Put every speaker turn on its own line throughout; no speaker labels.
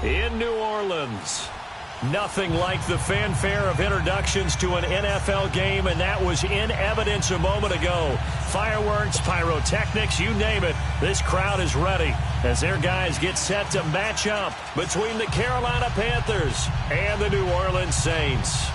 in New Orleans. Nothing like the fanfare of introductions to an NFL game, and that was in evidence a moment ago. Fireworks, pyrotechnics, you name it. This crowd is ready as their guys get set to match up between the Carolina Panthers and the New Orleans Saints.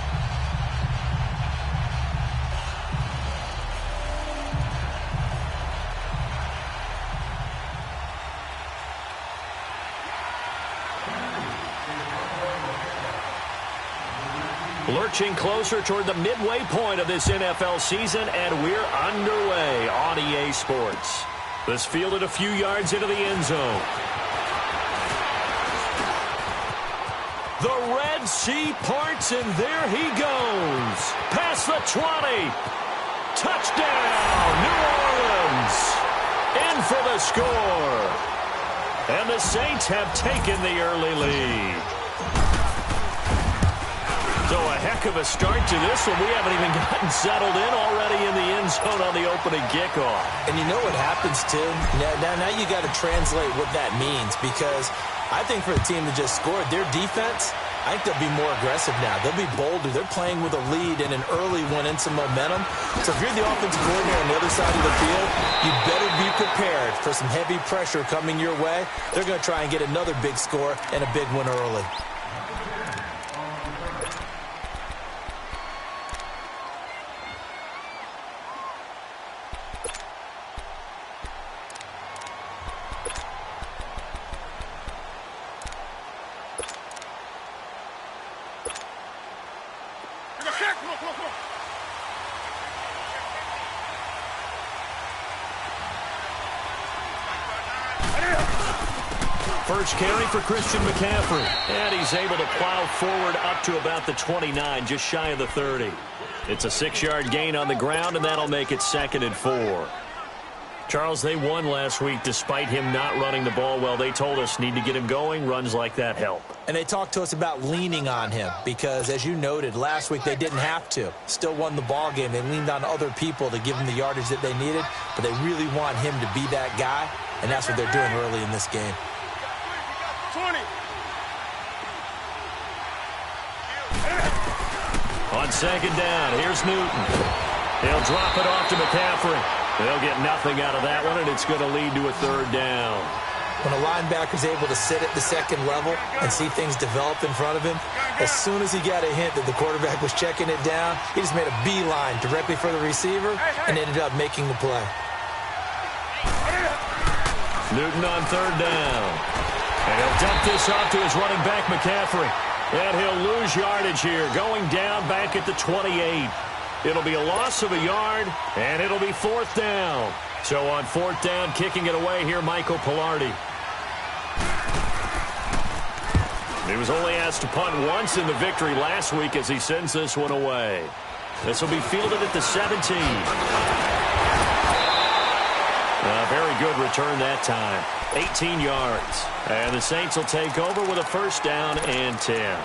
Lurching closer toward the midway point of this NFL season, and we're underway on EA Sports. This fielded a few yards into the end zone. The Red Sea parts, and there he goes. Past the 20. Touchdown, New Orleans. In for the score. And the Saints have taken the early lead. So a heck of a start to this one. We haven't even gotten settled in already in the end zone on the opening kickoff.
And you know what happens, Tim? Now you got to translate what that means, because I think for the team that just scored, their defense, I think they'll be more aggressive now. They'll be bolder. They're playing with a lead and an early one and some momentum. So if you're the offensive coordinator on the other side of the field, you better be prepared for some heavy pressure coming your way. They're going to try and get another big score and a big one early.
First carry for Christian McCaffrey. And he's able to plow forward up to about the 29, just shy of the 30. It's a 6-yard gain on the ground, and that'll make it 2nd and 4. Charles, they won last week despite him not running the ball well. They told us need to get him going. Runs like that help.
And they talked to us about leaning on him because, as you noted, last week they didn't have to. Still won the ball game. They leaned on other people to give them the yardage that they needed, but they really want him to be that guy, and that's what they're doing early in this game.
20.
On 2nd down, here's Newton. He'll drop it off to McCaffrey. They'll get nothing out of that one, and it's going to lead to a 3rd down.
When a linebacker's able to sit at the 2nd level and see things develop in front of him, as soon as he got a hint that the quarterback was checking it down, he just made a beeline directly for the receiver and ended up making the play.
Newton on 3rd down. And he'll dump this off to his running back, McCaffrey. And he'll lose yardage here, going down back at the 28. It'll be a loss of a yard, and it'll be 4th down. So on 4th down, kicking it away here, Michael Pilardi. He was only asked to punt once in the victory last week as he sends this one away. This will be fielded at the 17. A very good return that time. 18 yards. And the Saints will take over with a 1st down and 10.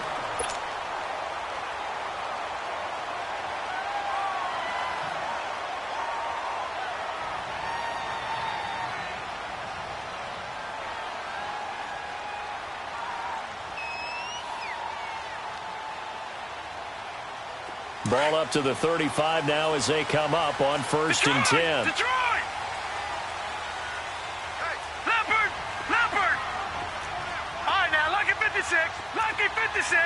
Ball up to the 35 now as they come up on 1st and 10.
Detroit! Leopard! All right, now, lucky 56. Lucky 56.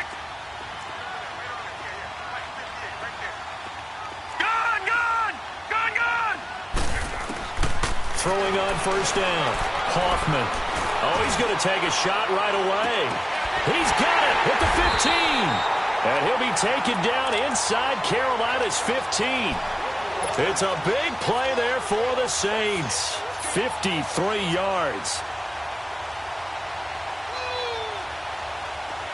Gone!
Throwing on 1st down. Hoffman. Oh, he's going to take a shot right away. He's got it at the 15. And he'll be taken down inside Carolina's 15. It's a big play there for the Saints. 53 yards.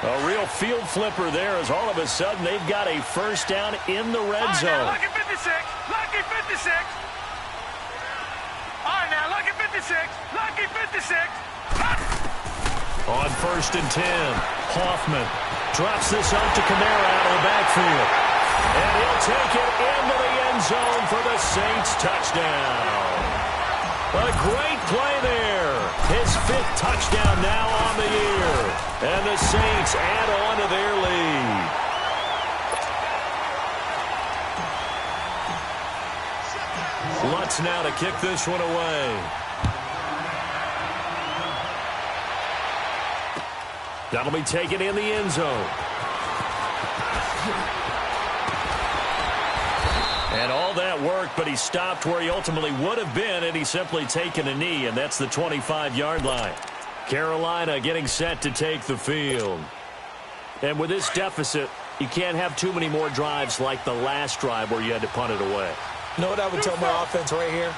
A real field flipper there as all of a sudden they've got a 1st down in the red zone.
All right, now, lucky 56. All right, now, lucky 56.
On 1st and 10, Hoffman drops this up to Kamara out of the backfield. And he'll take it into the end zone for the Saints touchdown. A great play there. His 5th touchdown now on the year. And the the Saints add on to their lead. Lutz now to kick this one away. That'll be taken in the end zone. And all that work, but he stopped where he ultimately would have been, and he's simply taken a knee, and that's the 25-yard line. Carolina getting set to take the field. And with this deficit, you can't have too many more drives like the last drive where you had to punt it away.
You know what I would tell my offense right here?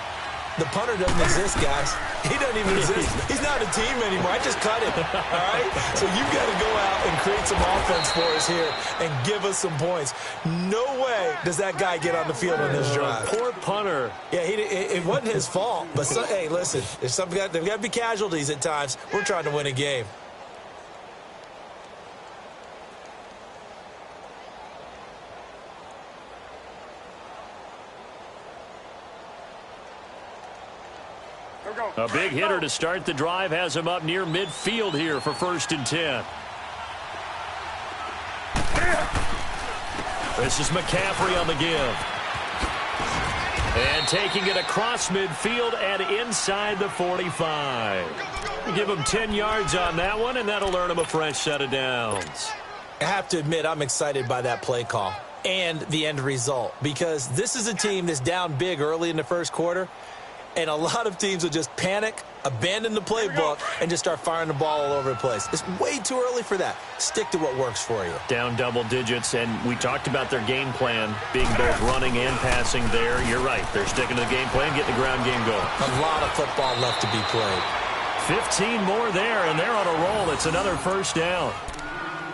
The punter doesn't exist, guys. He doesn't even exist. He's not a team anymore. I just cut him, all right? So you've got to go out and create some offense for us here and give us some points. No way does that guy get on the field on this drive.
Poor punter.
Yeah, it wasn't his fault. But, hey, listen, there's got to be casualties at times. We're trying to win a game.
A big hitter to start the drive has him up near midfield here for 1st and 10. This is McCaffrey on the give. And taking it across midfield and inside the 45. Give him 10 yards on that one, and that'll earn him a fresh set of downs.
I have to admit, I'm excited by that play call and the end result, because this is a team that's down big early in the first quarter. And a lot of teams will just panic, abandon the playbook, and just start firing the ball all over the place. It's way too early for that. Stick to what works for you.
Down double digits, and we talked about their game plan being both running and passing there. You're right. They're sticking to the game plan, getting the ground game going.
A lot of football left to be played.
15 more there, and they're on a roll. It's another first down.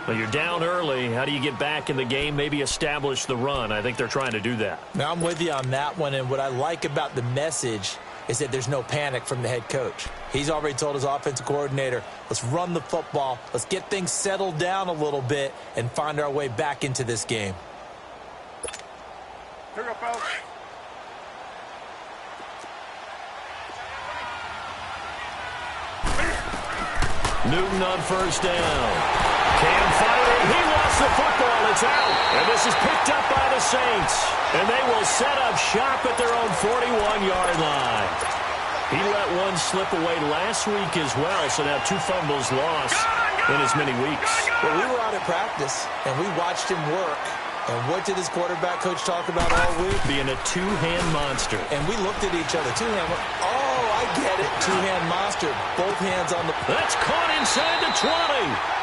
Well, you're down early. How do you get back in the game, maybe establish the run? I think they're trying to do that.
Now, I'm with you on that one, and what I like about the message is that there's no panic from the head coach. He's already told his offensive coordinator, let's run the football, let's get things settled down a little bit and find our way back into this game.
Here we go, fellas.
Newton on first down. Cam firing. He lost the football. It's out. And this is picked up by the Saints. And they will set up shop at their own 41-yard line. He let one slip away last week as well, so now 2 fumbles lost in as many weeks.
Well, we were out at practice, and we watched him work. And what did his quarterback coach talk about all week?
Being a two-hand monster.
And we looked at each other. Two-hand. Oh, I get it. Two-hand monster. Both hands on the...
That's caught inside the 20.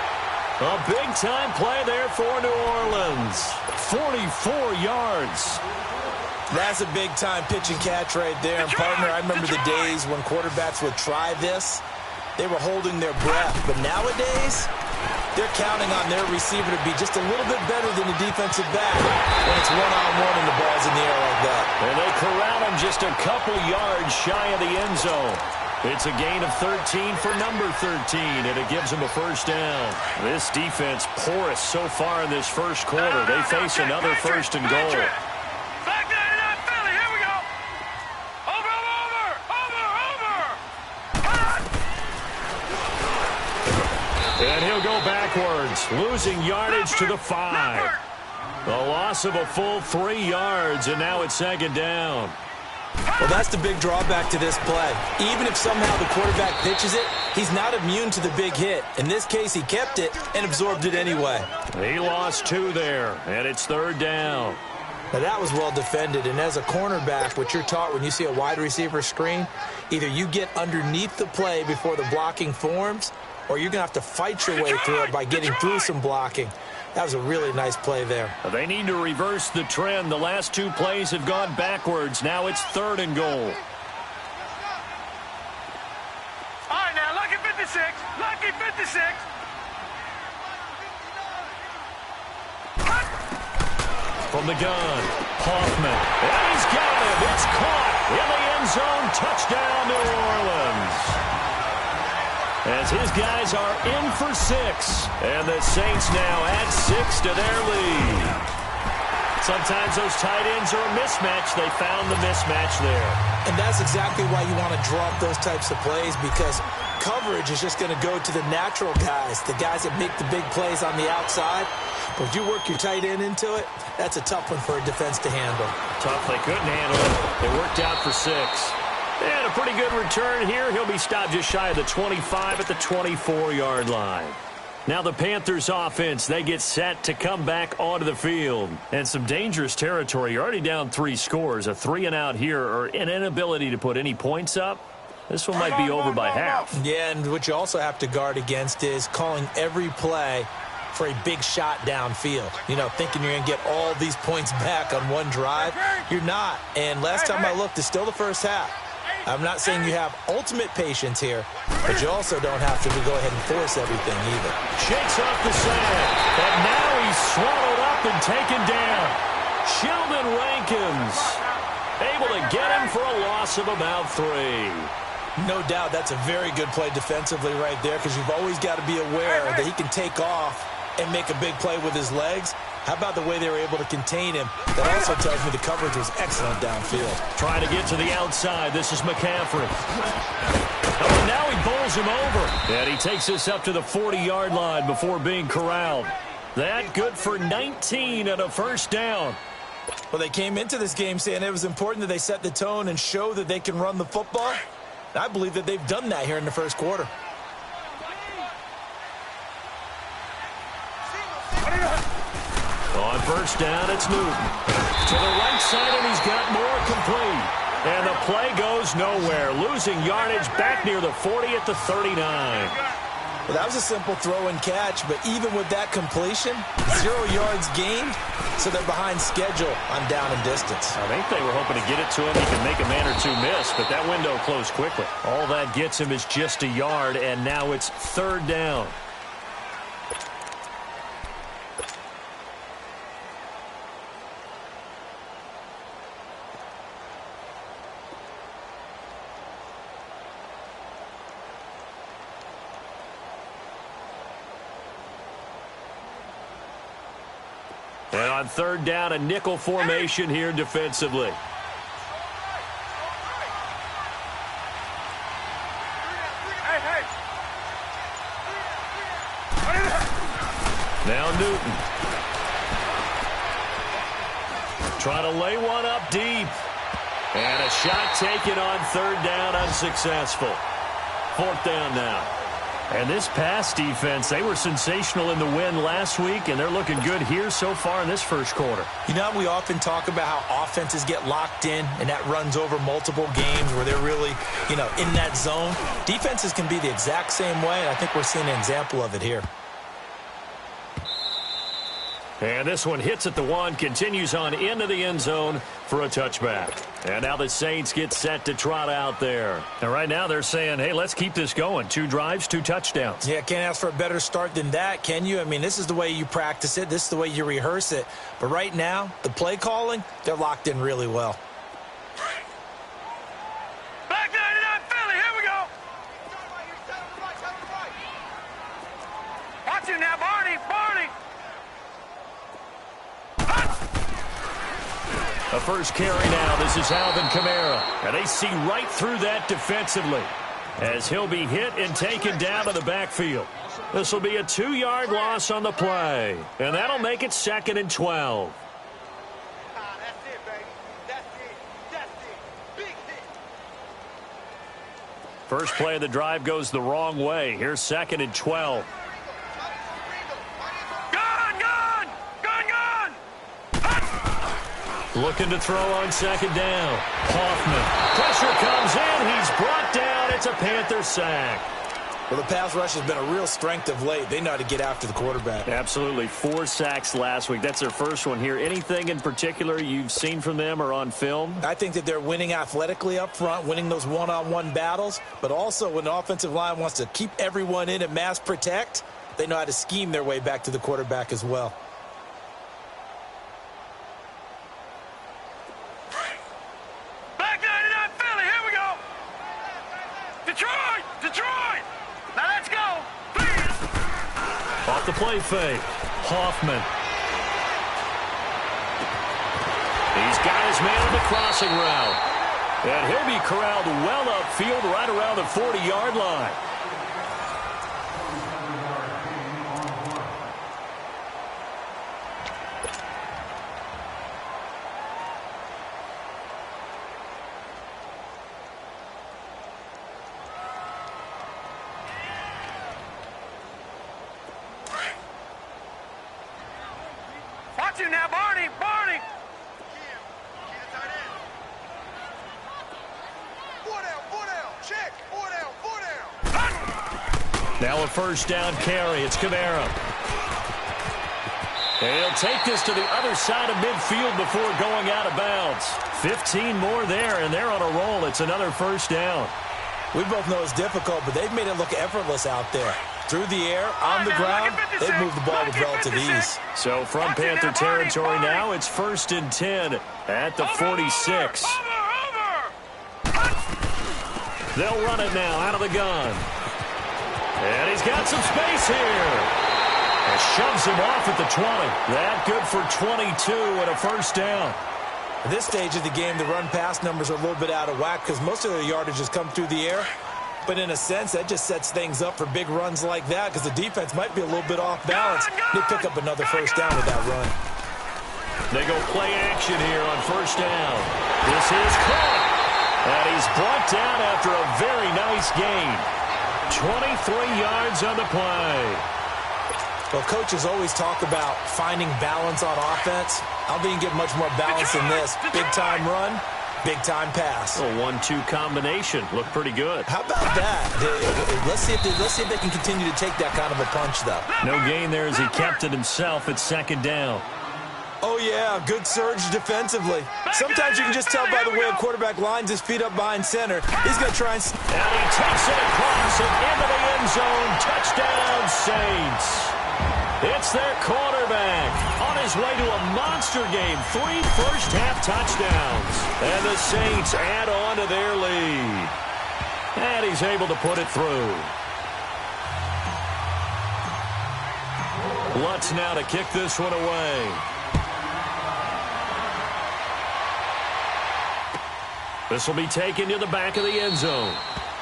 A big-time play there for New Orleans. 44 yards.
That's a big-time pitch and catch right there. And, partner, I remember the days when quarterbacks would try this. They were holding their breath. But nowadays, they're counting on their receiver to be just a little bit better than the defensive back when it's one-on-one and the ball's in the air like that.
And they corral him just a couple yards shy of the end zone. It's a gain of 13 for number 13, and it gives them a first down. This defense porous so far in this first quarter. They face another first and goal.
Back there in Philly. Here we go. Over.
And he'll go backwards, losing yardage to the 5. A loss of a full 3 yards, and now it's second down.
Well, that's the big drawback to this play. Even if somehow the quarterback pitches it, he's not immune to the big hit. In this case, he kept it and absorbed it anyway.
He lost 2 there, and it's third down.
Now, that was well defended, and as a cornerback, what you're taught when you see a wide receiver screen, either you get underneath the play before the blocking forms, or you're going to have to fight your way through it by getting through some blocking. That was a really nice play there.
They need to reverse the trend. The last 2 plays have gone backwards. Now it's third and goal.
All right, now, lucky 56. Lucky 56.
From the gun, Hoffman. And he's got him. It's caught in the end zone. Touchdown, New Orleans. As his guys are in for 6. And the Saints now add 6 to their lead. Sometimes those tight ends are a mismatch. They found the mismatch there.
And that's exactly why you want to draw up those types of plays, because coverage is just going to go to the natural guys, the guys that make the big plays on the outside. But if you work your tight end into it, that's a tough one for a defense to handle.
Tough, they couldn't handle it. They worked out for 6. And a pretty good return here. He'll be stopped just shy of the 25 at the 24-yard line. Now the Panthers offense, they get set to come back onto the field. And some dangerous territory. You're already down 3 scores. A 3-and-out here or an inability to put any points up. This one might be over by half.
Yeah, and what you also have to guard against is calling every play for a big shot downfield. You know, thinking you're going to get all these points back on one drive. You're not. And last time I looked, it's still the first half. I'm not saying you have ultimate patience here, but you also don't have to go ahead and force everything either.
Shakes off the sand, but now he's swallowed up and taken down. Sheldon Rankins able to get him for a loss of about 3.
No doubt that's a very good play defensively right there, because you've always got to be aware that he can take off and make a big play with his legs. How about the way they were able to contain him? That also tells me the coverage was excellent downfield.
Trying to get to the outside. This is McCaffrey. Oh, and now he bowls him over. And he takes this up to the 40-yard line before being corralled. That good for 19 and a first down.
Well, they came into this game saying it was important that they set the tone and show that they can run the football. And I believe that they've done that here in the first quarter.
On first down, it's Newton. To the right side, and he's got more complete. And the play goes nowhere. Losing yardage back near the 40 at the 39.
Well, that was a simple throw and catch, but even with that completion, 0 yards gained, so they're behind schedule on down and distance.
I think they were hoping to get it to him. He could make a man or 2 miss, but that window closed quickly. All that gets him is just a yard, and now it's 3rd down. And on 3rd down, a nickel formation here defensively. Now Newton. Trying to lay one up deep. And a shot taken on 3rd down, unsuccessful. 4th down now. And this pass defense, they were sensational in the win last week, and they're looking good here so far in this first quarter.
You know, we often talk about how offenses get locked in, and that runs over multiple games where they're really, in that zone. Defenses can be the exact same way, and I think we're seeing an example of it here.
And this one hits at the 1, continues on into the end zone for a touchback. And now the Saints get set to trot out there. And right now they're saying, hey, let's keep this going. 2 drives, 2 touchdowns.
Yeah, can't ask for a better start than that, can you? I mean, this is the way you practice it. This is the way you rehearse it. But right now, the play calling, they're locked in really well.
Back 99 Philly, here we go. Watch it now, Barney.
A first carry now. This is Alvin Kamara. And they see right through that defensively as he'll be hit and taken down to the backfield. This will be a 2-yard loss on the play. And that'll make it 2nd and 12.
That's it, baby. That's it. Big hit.
First play of the drive goes the wrong way. Here's 2nd and 12. Looking to throw on 2nd down. Hoffman. Pressure comes in. He's brought down. It's a Panther sack.
Well, the pass rush has been a real strength of late. They know how to get after the quarterback.
Absolutely. 4 sacks last week. That's their first one here. Anything in particular you've seen from them or on film?
I think that they're winning athletically up front, winning those one-on-one battles, but also when the offensive line wants to keep everyone in and mass protect, they know how to scheme their way back to the quarterback as well.
Off the play fake. Hoffman. He's got his man on the crossing route. And he'll be corralled well upfield right around the 40-yard line.
Watch him now, Barney. Barney. Check. 4 down.
Now a first down carry. It's Kamara. He'll take this to the other side of midfield before going out of bounds. 15 more there, and they're on a roll. It's another first down.
We both know it's difficult, but they've made it look effortless out there. Through the air, on the ground, they've moved the ball with relative ease.
So from Panther territory now, it's 1st and 10 at the 46. They'll run it now out of the gun. And he's got some space here. And shoves him off at the 20. That good for 22 and a first down.
At this stage of the game, the run-pass numbers are a little bit out of whack because most of their yardage has come through the air. But in a sense, that just sets things up for big runs like that because the defense might be a little bit off balance. They pick up another first down with that run.
They go play action here on first down. This is caught. And he's brought down after a very nice gain. 23 yards on the play.
Well, coaches always talk about finding balance on offense. I don't think you get much more balance than this. Big-time run, big-time pass.
A 1-2 combination. Looked pretty good.
How about that? Let's see if they can continue to take that kind of a punch, though.
No gain there as he kept it himself at second down.
Oh, yeah, good surge defensively. Sometimes you can just tell by the way a quarterback lines his feet up behind center. He's going to try and...
And he takes it across and into the end zone. Touchdown, Saints. It's their quarterback on his way to a monster game. 3 first-half touchdowns. And the Saints add on to their lead. And he's able to put it through. Lutz now to kick this one away. This will be taken to the back of the end zone.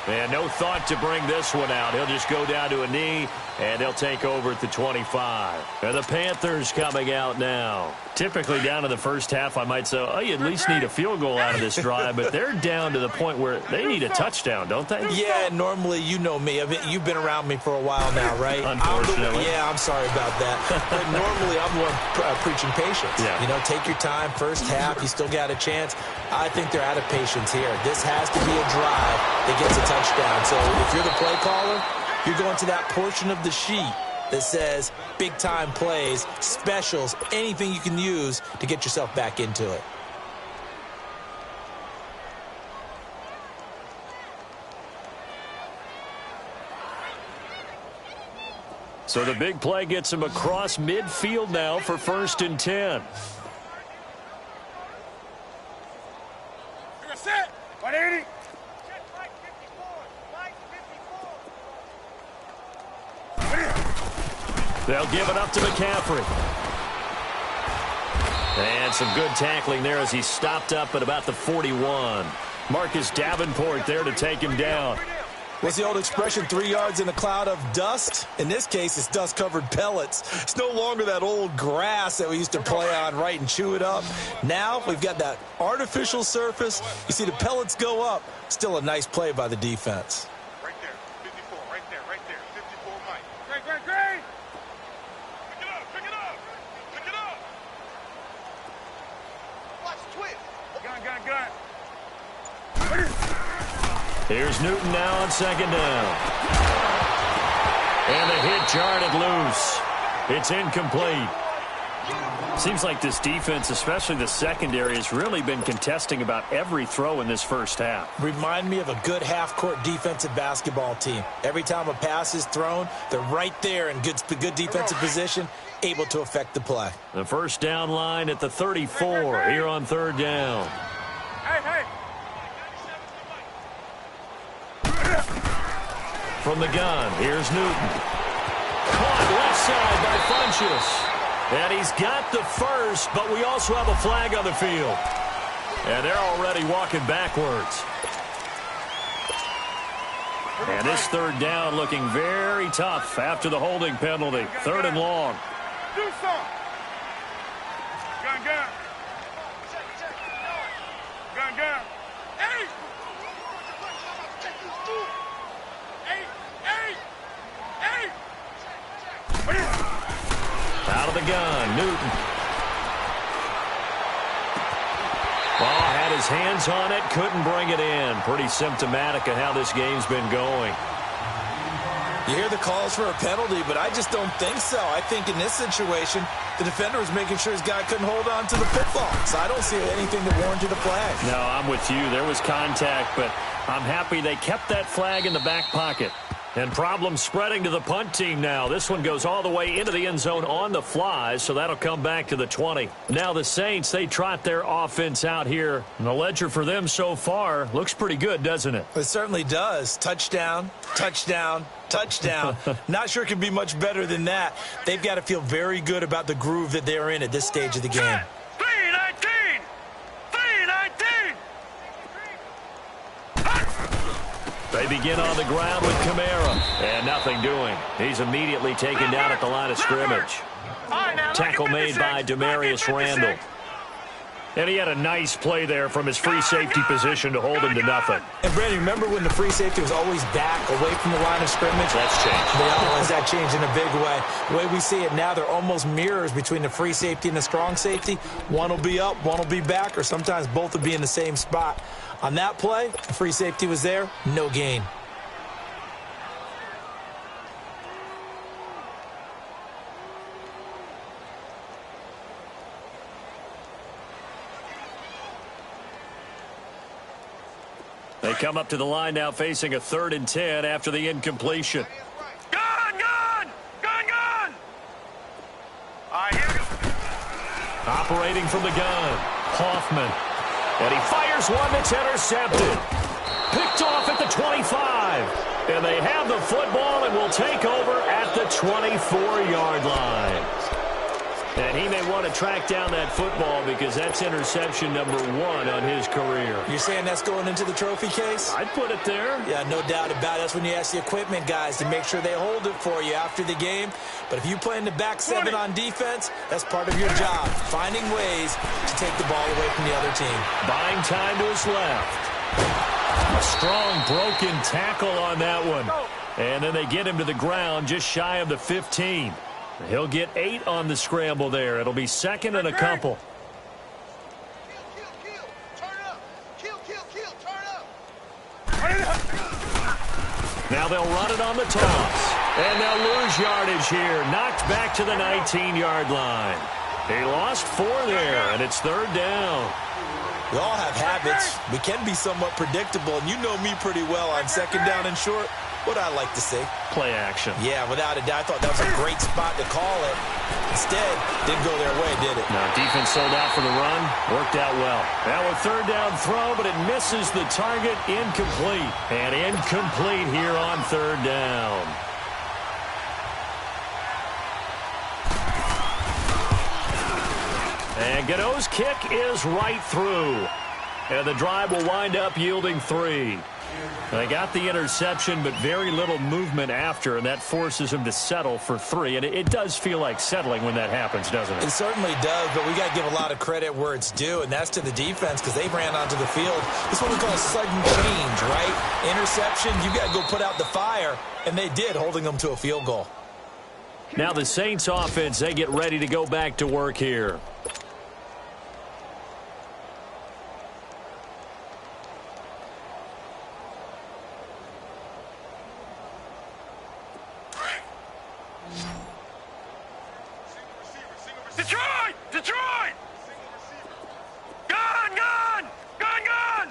And no thought to bring this one out. He'll just go down to a knee, and they'll take over at the 25. And the Panthers coming out now. Typically down in the first half, I might say, oh, you at least need a field goal out of this drive. But they're down to the point where they need a touchdown, don't they?
Yeah, normally, you know me. You've been around me for a while now, right?
Unfortunately.
I'm sorry about that. But normally, I'm the one preaching patience.
Yeah.
You know, take your time. First half, you still got a chance. I think they're out of patience here. This has to be a drive that gets a touchdown. So if you're the play caller, you're going to that portion of the sheet that says big-time plays, specials, anything you can use to get yourself back into it.
So the big play gets him across midfield now for 1st and 10.
Set. 180.
They'll give it up to McCaffrey. And some good tackling there as he stopped up at about the 41. Marcus Davenport there to take him down.
What's the old expression, 3 yards in a cloud of dust? In this case, it's dust-covered pellets. It's no longer that old grass that we used to play on, right, and chew it up. Now we've got that artificial surface. You see the pellets go up. Still a nice play by the defense.
Right there. 54. Right there. 54, Mike. Great. Pick it up. Watch the twist. Gun.
Here's Newton now on second down. And the hit jarred it loose. It's incomplete. Seems like this defense, especially the secondary, has really been contesting about every throw in this first half.
Remind me of a good half-court defensive basketball team. Every time a pass is thrown, they're right there in good defensive position, able to affect the play.
The first down line at the 34 here on third down.
Hey.
From the gun, here's Newton. Caught left side by Funchess. And he's got the first, but we also have a flag on the field. And they're already walking backwards. And this third down looking very tough after the holding penalty. 3rd and long.
Do something. Gun. Hey!
Out of the gun, Newton. hands on it, couldn't bring it in. Pretty symptomatic of how this game's been going.
You hear the calls for a penalty, but I just don't think so. I think in this situation, the defender was making sure his guy couldn't hold on to the football. So I don't see anything that warranted a flag.
No, I'm with you. There was contact, but I'm happy they kept that flag in the back pocket. And problems spreading to the punt team now. This one goes all the way into the end zone on the fly, so that'll come back to the 20. Now the Saints, they trot their offense out here. And the ledger for them so far looks pretty good, doesn't it?
It certainly does. Touchdown, touchdown, touchdown. Not sure it can be much better than that. They've got to feel very good about the groove that they're in at this stage of the game.
319! 319!
They begin on the ground with Kamara. And nothing doing. He's immediately taken down at the line of scrimmage. Tackle made by Demarius Randall. And he had a nice play there from his free safety position to hold him to nothing.
And, Brandon, remember when the free safety was always back away from the line of scrimmage?
That's changed.
That changed in a big way. The way we see it now, they're almost mirrors between the free safety and the strong safety. One will be up, one will be back, or sometimes both will be in the same spot. On that play, the free safety was there, no gain.
They come up to the line now facing a 3rd and 10 after the incompletion.
Gun! Gun! Gun! Gun!
Operating from the gun, Hoffman. And he fires one that's intercepted. Picked off at the 25. And they have the football and will take over at the 24-yard line. And he may want to track down that football because that's interception number 1 on his career.
You're saying that's going into the trophy case?
I'd put it there.
Yeah, no doubt about it. That's when you ask the equipment guys to make sure they hold it for you after the game. But if you play in the back 7 on defense, that's part of your job, finding ways to take the ball away from the other team.
Buying time to his left. A strong broken tackle on that one. And then they get him to the ground just shy of the 15. He'll get 8 on the scramble there. It'll be 2nd and a couple. Now they'll run it on the toss. And they'll lose yardage here. Knocked back to the 19-yard line. He lost 4 there, and it's 3rd down.
We all have habits. We can be somewhat predictable, and you know me pretty well on 2nd down and short. What I like to see.
Play action.
Yeah, without a doubt. I thought that was a great spot to call it. Instead, didn't go their way, did it?
Now, defense sold out for the run. Worked out well. Now a 3rd down throw, but it misses the target. Incomplete. And incomplete here on 3rd down. And Gano's kick is right through. And the drive will wind up yielding 3. They got the interception, but very little movement after, and that forces him to settle for 3. And it does feel like settling when that happens, doesn't it?
It certainly does, but we got to give a lot of credit where it's due, and that's to the defense because they ran onto the field. This is what we call a sudden change, right? Interception, you got to go put out the fire, and they did, holding them to a field goal.
Now the Saints offense, they get ready to go back to work here.
Detroit! Detroit! Gun! Gun! Gun! Gun!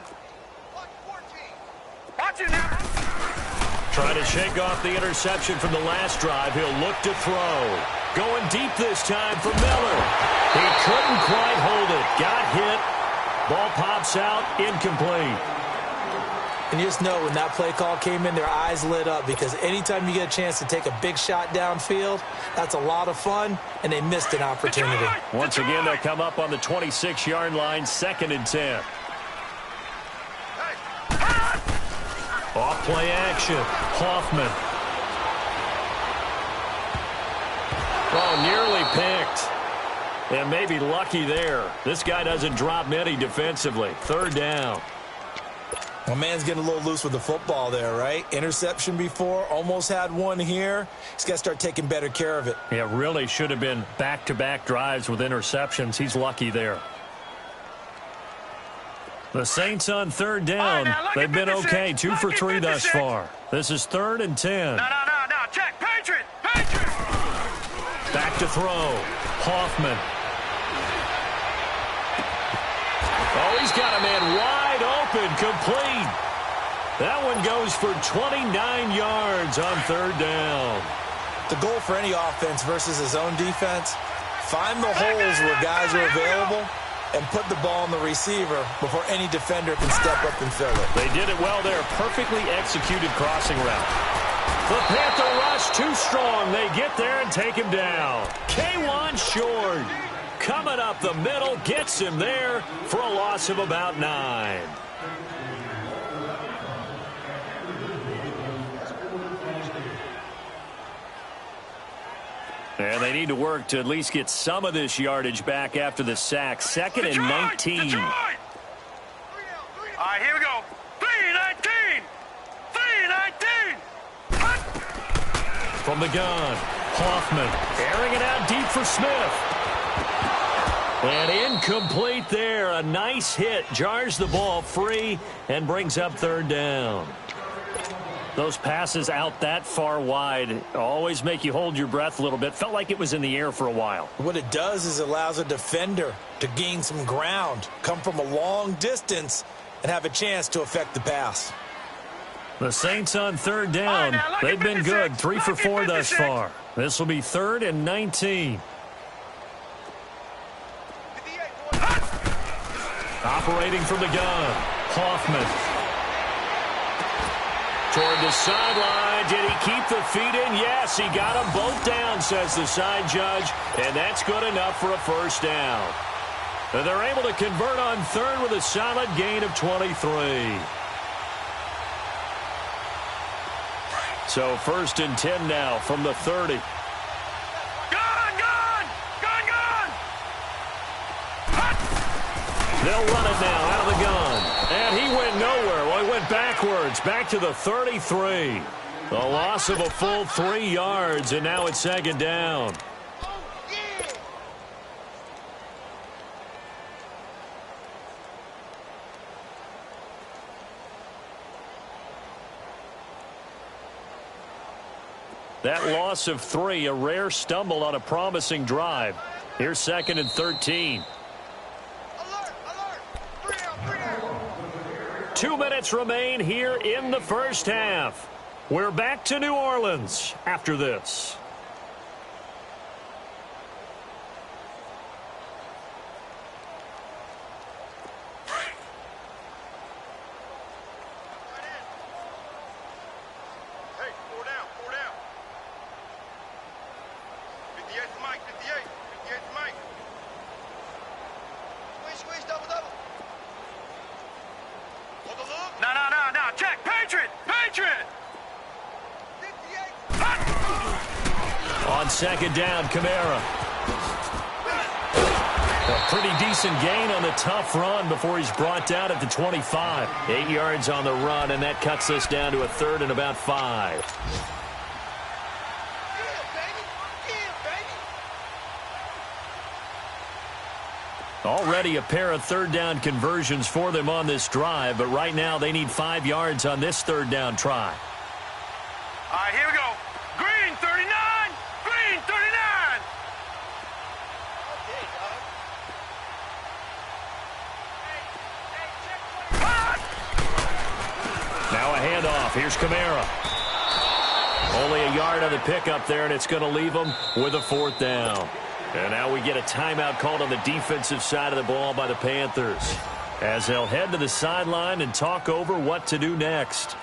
Watch it now!
Trying to shake off the interception from the last drive. He'll look to throw. Going deep this time for Miller. He couldn't quite hold it. Got hit. Ball pops out. Incomplete.
And you just know when that play call came in, their eyes lit up because anytime you get a chance to take a big shot downfield, that's a lot of fun, and they missed an opportunity.
Once again, they'll come up on the 26-yard line, 2nd and 10. Off play action. Hoffman. Oh, nearly picked. And maybe lucky there. This guy doesn't drop many defensively. 3rd down.
Well, man's getting a little loose with the football there, right? Interception before, almost had one here. He's got to start taking better care of it.
Yeah, really should have been back-to-back drives with interceptions. He's lucky there. The Saints on third down. They've been okay, 2 for 3 thus far. This is 3rd and 10.
No, check. Patriot.
Back to throw. Hoffman. Oh, he's got a man wide open, complete. That one goes for 29 yards on 3rd down.
The goal for any offense versus his own defense, find the holes where guys are available and put the ball on the receiver before any defender can step up and fill it.
They did it well there. Perfectly executed crossing route. The Panther rush too strong. They get there and take him down. K1 short. Coming up the middle, gets him there for a loss of about 9. And they need to work to at least get some of this yardage back after the sack. 2nd and 19.
All right, here we go. 3-19.
From the gun, Hoffman airing it out deep for Smith. And incomplete there. A nice hit. Jars the ball free and brings up 3rd down. Those passes out that far wide always make you hold your breath a little bit. Felt like it was in the air for a while.
What it does is it allows a defender to gain some ground, come from a long distance, and have a chance to affect the pass.
The Saints on 3rd down. They've been good. 3 for 4 thus far. This will be 3rd and 19. Operating from the gun, Hoffman. Toward the sideline. Did he keep the feet in? Yes, he got them both down, says the side judge. And that's good enough for a 1st down. And they're able to convert on 3rd with a solid gain of 23. So 1st and 10 now from the 30.
Gun!
They'll run it now out of the gun. And he went nowhere. Well, he went backwards. Back to the 33. A loss of a full 3 yards, and now it's 2nd down. That loss of 3, a rare stumble on a promising drive. Here's 2nd and 13. 2 minutes remain here in the 1st half. We're back to New Orleans after this.
Hey, 4 down. 58 to Mike, 58 to Mike. Squeeze, double. No, check, Patriot! 58!
On 2nd down, Kamara. A pretty decent gain on the tough run before he's brought down at the 25. 8 yards on the run, and that cuts us down to a 3rd and about 5. Already a pair of 3rd down conversions for them on this drive, but right now they need 5 yards on this 3rd down try.
All right, here we go. Green, 39! Green, 39!
Now a handoff. Here's Kamara. Only a yard on the pickup there, and it's going to leave them with a 4th down. And now we get a timeout called on the defensive side of the ball by the Panthers, as they'll head to the sideline and talk over what to do next.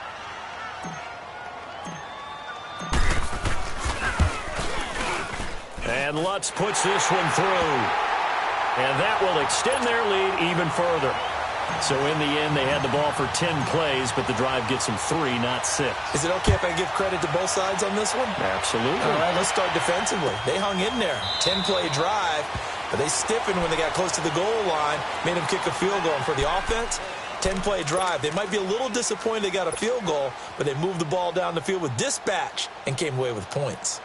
And Lutz puts this one through. And that will extend their lead even further. So in the end, they had the ball for 10 plays, but the drive gets them 3, not 6.
Is it okay if I give credit to both sides on this one?
Absolutely.
All right, let's start defensively. They hung in there. 10-play drive, but they stiffened when they got close to the goal line, made them kick a field goal. And for the offense, 10-play drive. They might be a little disappointed they got a field goal, but they moved the ball down the field with dispatch and came away with points.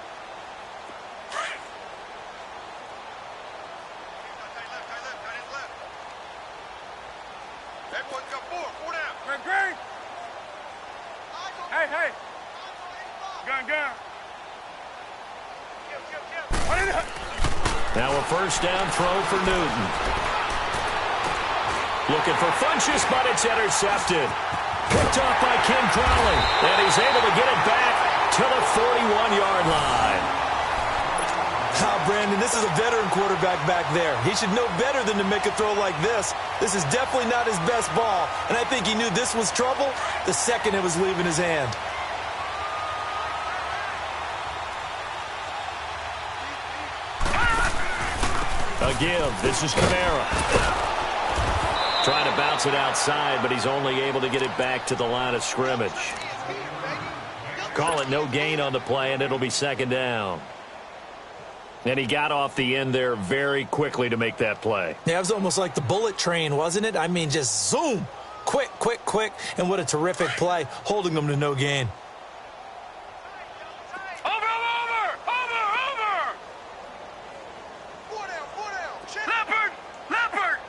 Hey, boys, got four down. Green. Hey. Gun.
Now a first down throw for Newton. Looking for Funchess, but it's intercepted. Picked off by Ken Crowley, and he's able to get it back to the 41-yard line.
Brandon, this is a veteran quarterback back there. He should know better than to make a throw like this. This is definitely not his best ball, and I think he knew this was trouble the second it was leaving his hand.
A give. This is Kamara. Trying to bounce it outside, but he's only able to get it back to the line of scrimmage. Call it no gain on the play, and it'll be second down. And he got off the end there very quickly to make that play.
Yeah, it was almost like the bullet train, wasn't it? I mean, just zoom. Quick. And what a terrific play, holding them to no gain.
Over. Leopard.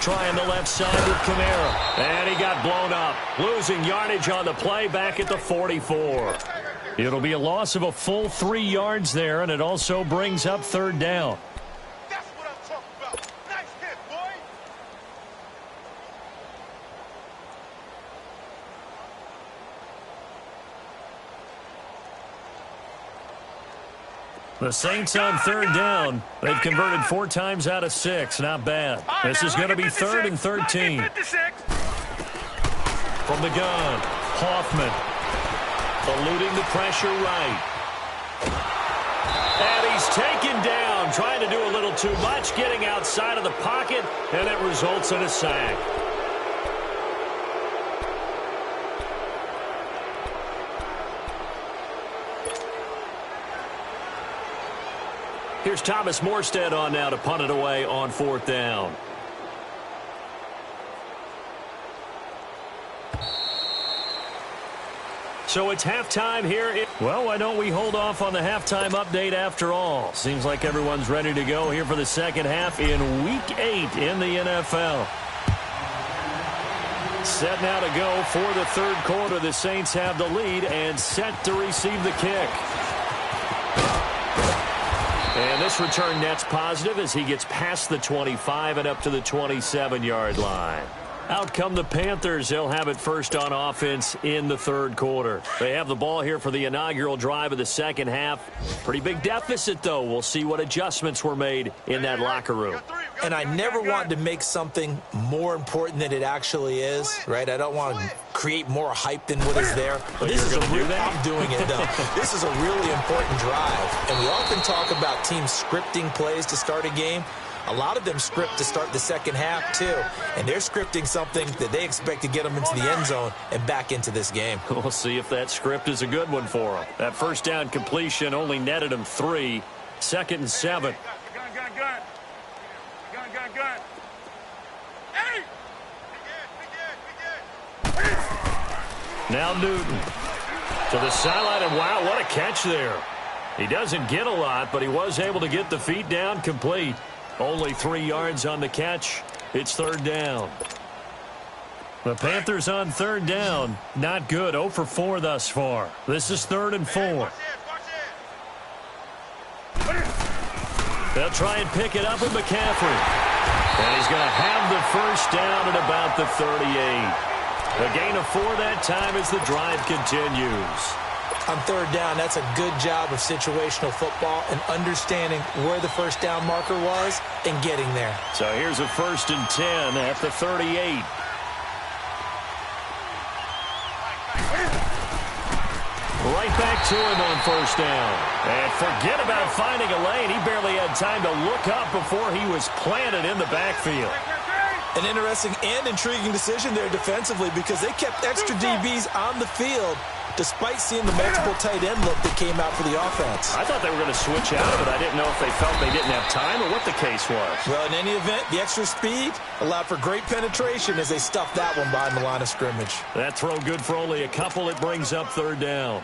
Trying the left side with Kamara. And he got blown up. Losing yardage on the play back at the 44. It'll be a loss of a full 3 yards there, and it also brings up third down.
That's what I'm talking about. Nice hit, boy.
The Saints on third down. They've converted 4 times out of 6. Not bad. This is going to be 3rd and 13. From the gun, Hoffman. Eluding the pressure right. And he's taken down, trying to do a little too much, getting outside of the pocket, and it results in a sack. Here's Thomas Morstead on now to punt it away on 4th down. So it's halftime here. Well, why don't we hold off on the halftime update after all? Seems like everyone's ready to go here for the second half in Week 8 in the NFL. Set now to go for the third quarter. The Saints have the lead and set to receive the kick. And this return net's positive as he gets past the 25 and up to the 27-yard line. Out come the Panthers. They'll have it first on offense in the third quarter. They have the ball here for the inaugural drive of the second half. Pretty big deficit, though. We'll see what adjustments were made in that locker room.
And I never wanted to make something more important than it actually is, right? I don't want to create more hype than what is there.
But this is a real,
I'm doing it, though. This is a really important drive. And we often talk about teams scripting plays to start a game. A lot of them script to start the second half, too. And they're scripting something that they expect to get them into the end zone and back into this game.
We'll see if that script is a good one for them. That first down completion only netted them 3. 2nd and 7.
Gun. Hey!
Now Newton to the sideline, and wow, what a catch there. He doesn't get a lot, but he was able to get the feet down complete. Only 3 yards on the catch. It's third down. The Panthers on third down. Not good. 0 for 4 thus far. This is 3rd and 4. They'll try and pick it up with McCaffrey. And he's going to have the first down at about the 38. A gain of 4 that time as the drive continues.
On third down, that's a good job of situational football and understanding where the first down marker was and getting there.
So here's a 1st and 10 at the 38. Right back to him on first down. And forget about finding a lane. He barely had time to look up before he was planted in the backfield.
An interesting and intriguing decision there defensively because they kept extra DBs on the field despite seeing the multiple tight end look that came out for the offense.
I thought they were going to switch out of it. I didn't know if they felt they didn't have time or what the case was.
Well, in any event, the extra speed allowed for great penetration as they stuffed that one behind the line of scrimmage.
That throw good for only a couple. It brings up third down.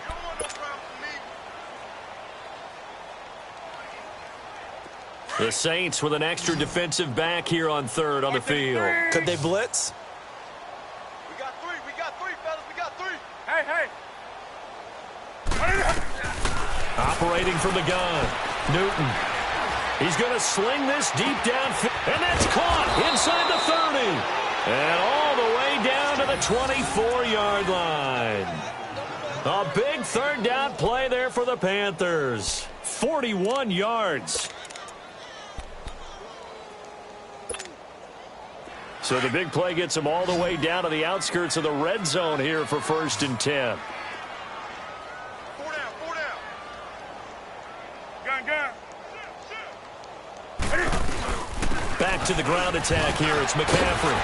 The Saints with an extra defensive back here on third on the field.
Could they blitz?
We got three, fellas. We got three. Hey.
Operating from the gun, Newton. He's going to sling this deep down, and that's caught inside the 30. And all the way down to the 24-yard line. A big third down play there for the Panthers. 41 yards. So the big play gets them all the way down to the outskirts of the red zone here for 1st and 10.
Four down. Gun.
Back to the ground attack here. It's McCaffrey.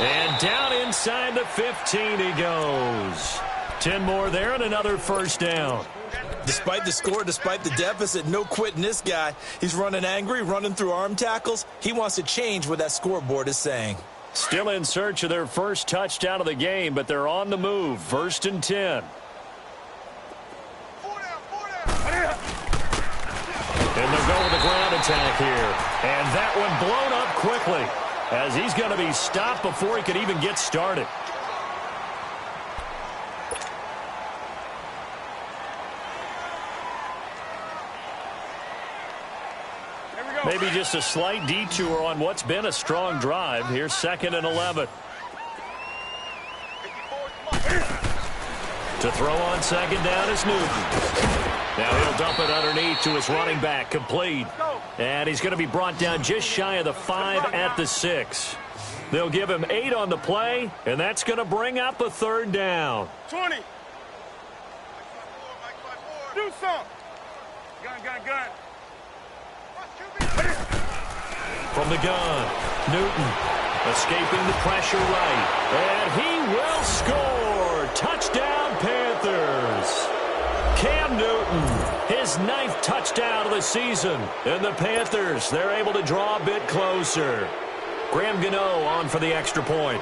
And down inside the 15 he goes. 10 more there and another first down.
Despite the score, despite the deficit, no quitting this guy. He's running angry, running through arm tackles. He wants to change what that scoreboard is saying.
Still in search of their first touchdown of the game, but they're on the move. 1st and 10.
Four down.
And they'll go with the ground attack here. And that one blown up quickly as he's going to be stopped before he could even get started. Maybe just a slight detour on what's been a strong drive. Here's 2nd and 11. To throw on 2nd down is Newton. Now he'll dump it underneath to his running back, complete. And he's going to be brought down just shy of the 5 at the 6. They'll give him 8 on the play, and that's going to bring up a 3rd down.
20. Do something. Gun.
From the gun, Newton escaping the pressure right. And he will score. Touchdown, Panthers. Cam Newton, his 9th touchdown of the season. And the Panthers, they're able to draw a bit closer. Graham Gano on for the extra point.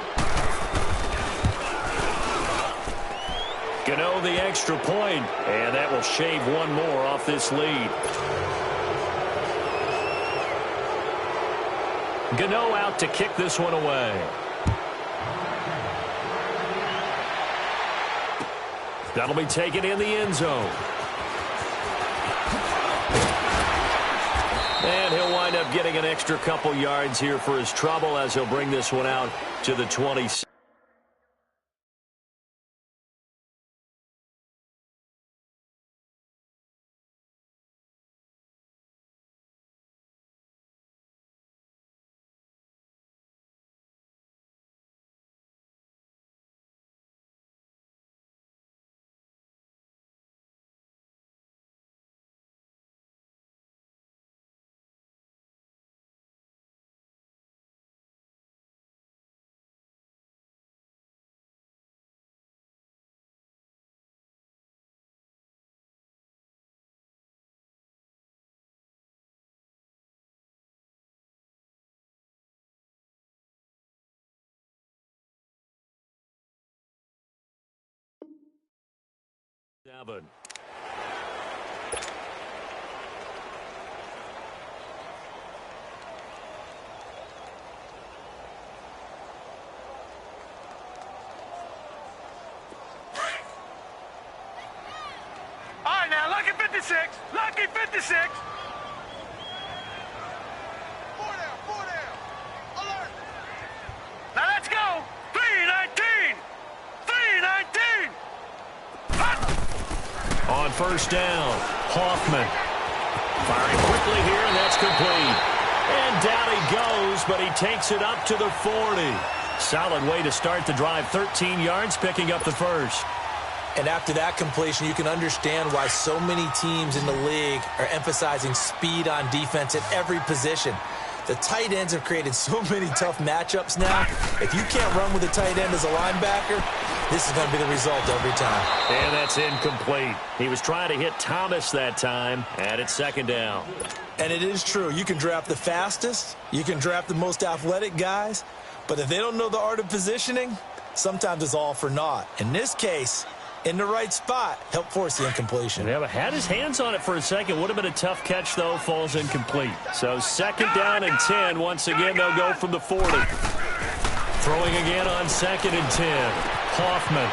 Gano the extra point, and that will shave one more off this lead. Gano out to kick this one away. That'll be taken in the end zone. And he'll wind up getting an extra couple yards here for his trouble as he'll bring this one out to the 26. Seven.
All right, now, lucky 56. Lucky 56. Four down. Alert. Now, let's go. 3-19. 3-19.
On first down, Hoffman firing quickly here, and that's complete. And down he goes, but he takes it up to the 40. Solid way to start the drive. 13 yards, picking up the first.
And after that completion, you can understand why so many teams in the league are emphasizing speed on defense at every position. The tight ends have created so many tough matchups now. If you can't run with a tight end as a linebacker, this is going to be the result every time.
And that's incomplete. He was trying to hit Thomas that time, and it's 2nd down.
And it is true. You can draft the fastest. You can draft the most athletic guys. But if they don't know the art of positioning, sometimes it's all for naught. In this case, in the right spot, help force the incompletion.
Yeah, but had his hands on it for a second. Would have been a tough catch, though. Falls incomplete. So 2nd down and 10. Once again, they'll go from the 40. Throwing again on 2nd and 10. Hoffman.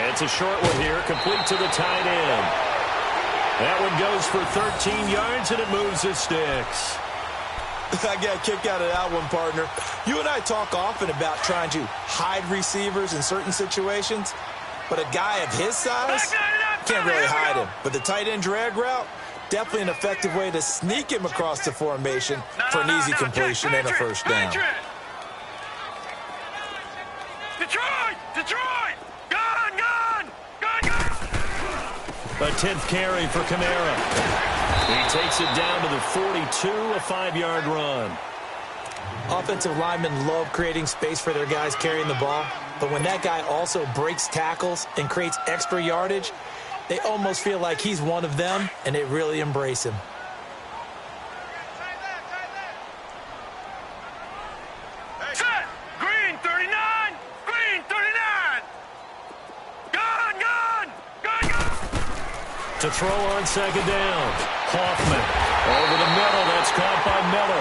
It's a short one here, complete to the tight end. That one goes for 13 yards, and it moves the sticks.
I got a kick out of that one, partner. You and I talk often about trying to hide receivers in certain situations, but a guy of his size can't really hide him. But the tight end drag route, definitely an effective way to sneak him across the formation for an easy completion and a first down.
Detroit! Detroit! Gone! Gone! Gone! Gone!
A 10th carry for Kamara. He takes it down to the 42, a 5-yard run.
Offensive linemen love creating space for their guys carrying the ball, but when that guy also breaks tackles and creates extra yardage, they almost feel like he's one of them, and they really embrace him.
Set! Green 39! Green 39! Gone! Gone! Gone! Gone!
To throw on 2nd down. Hoffman over the middle. That's caught by Miller.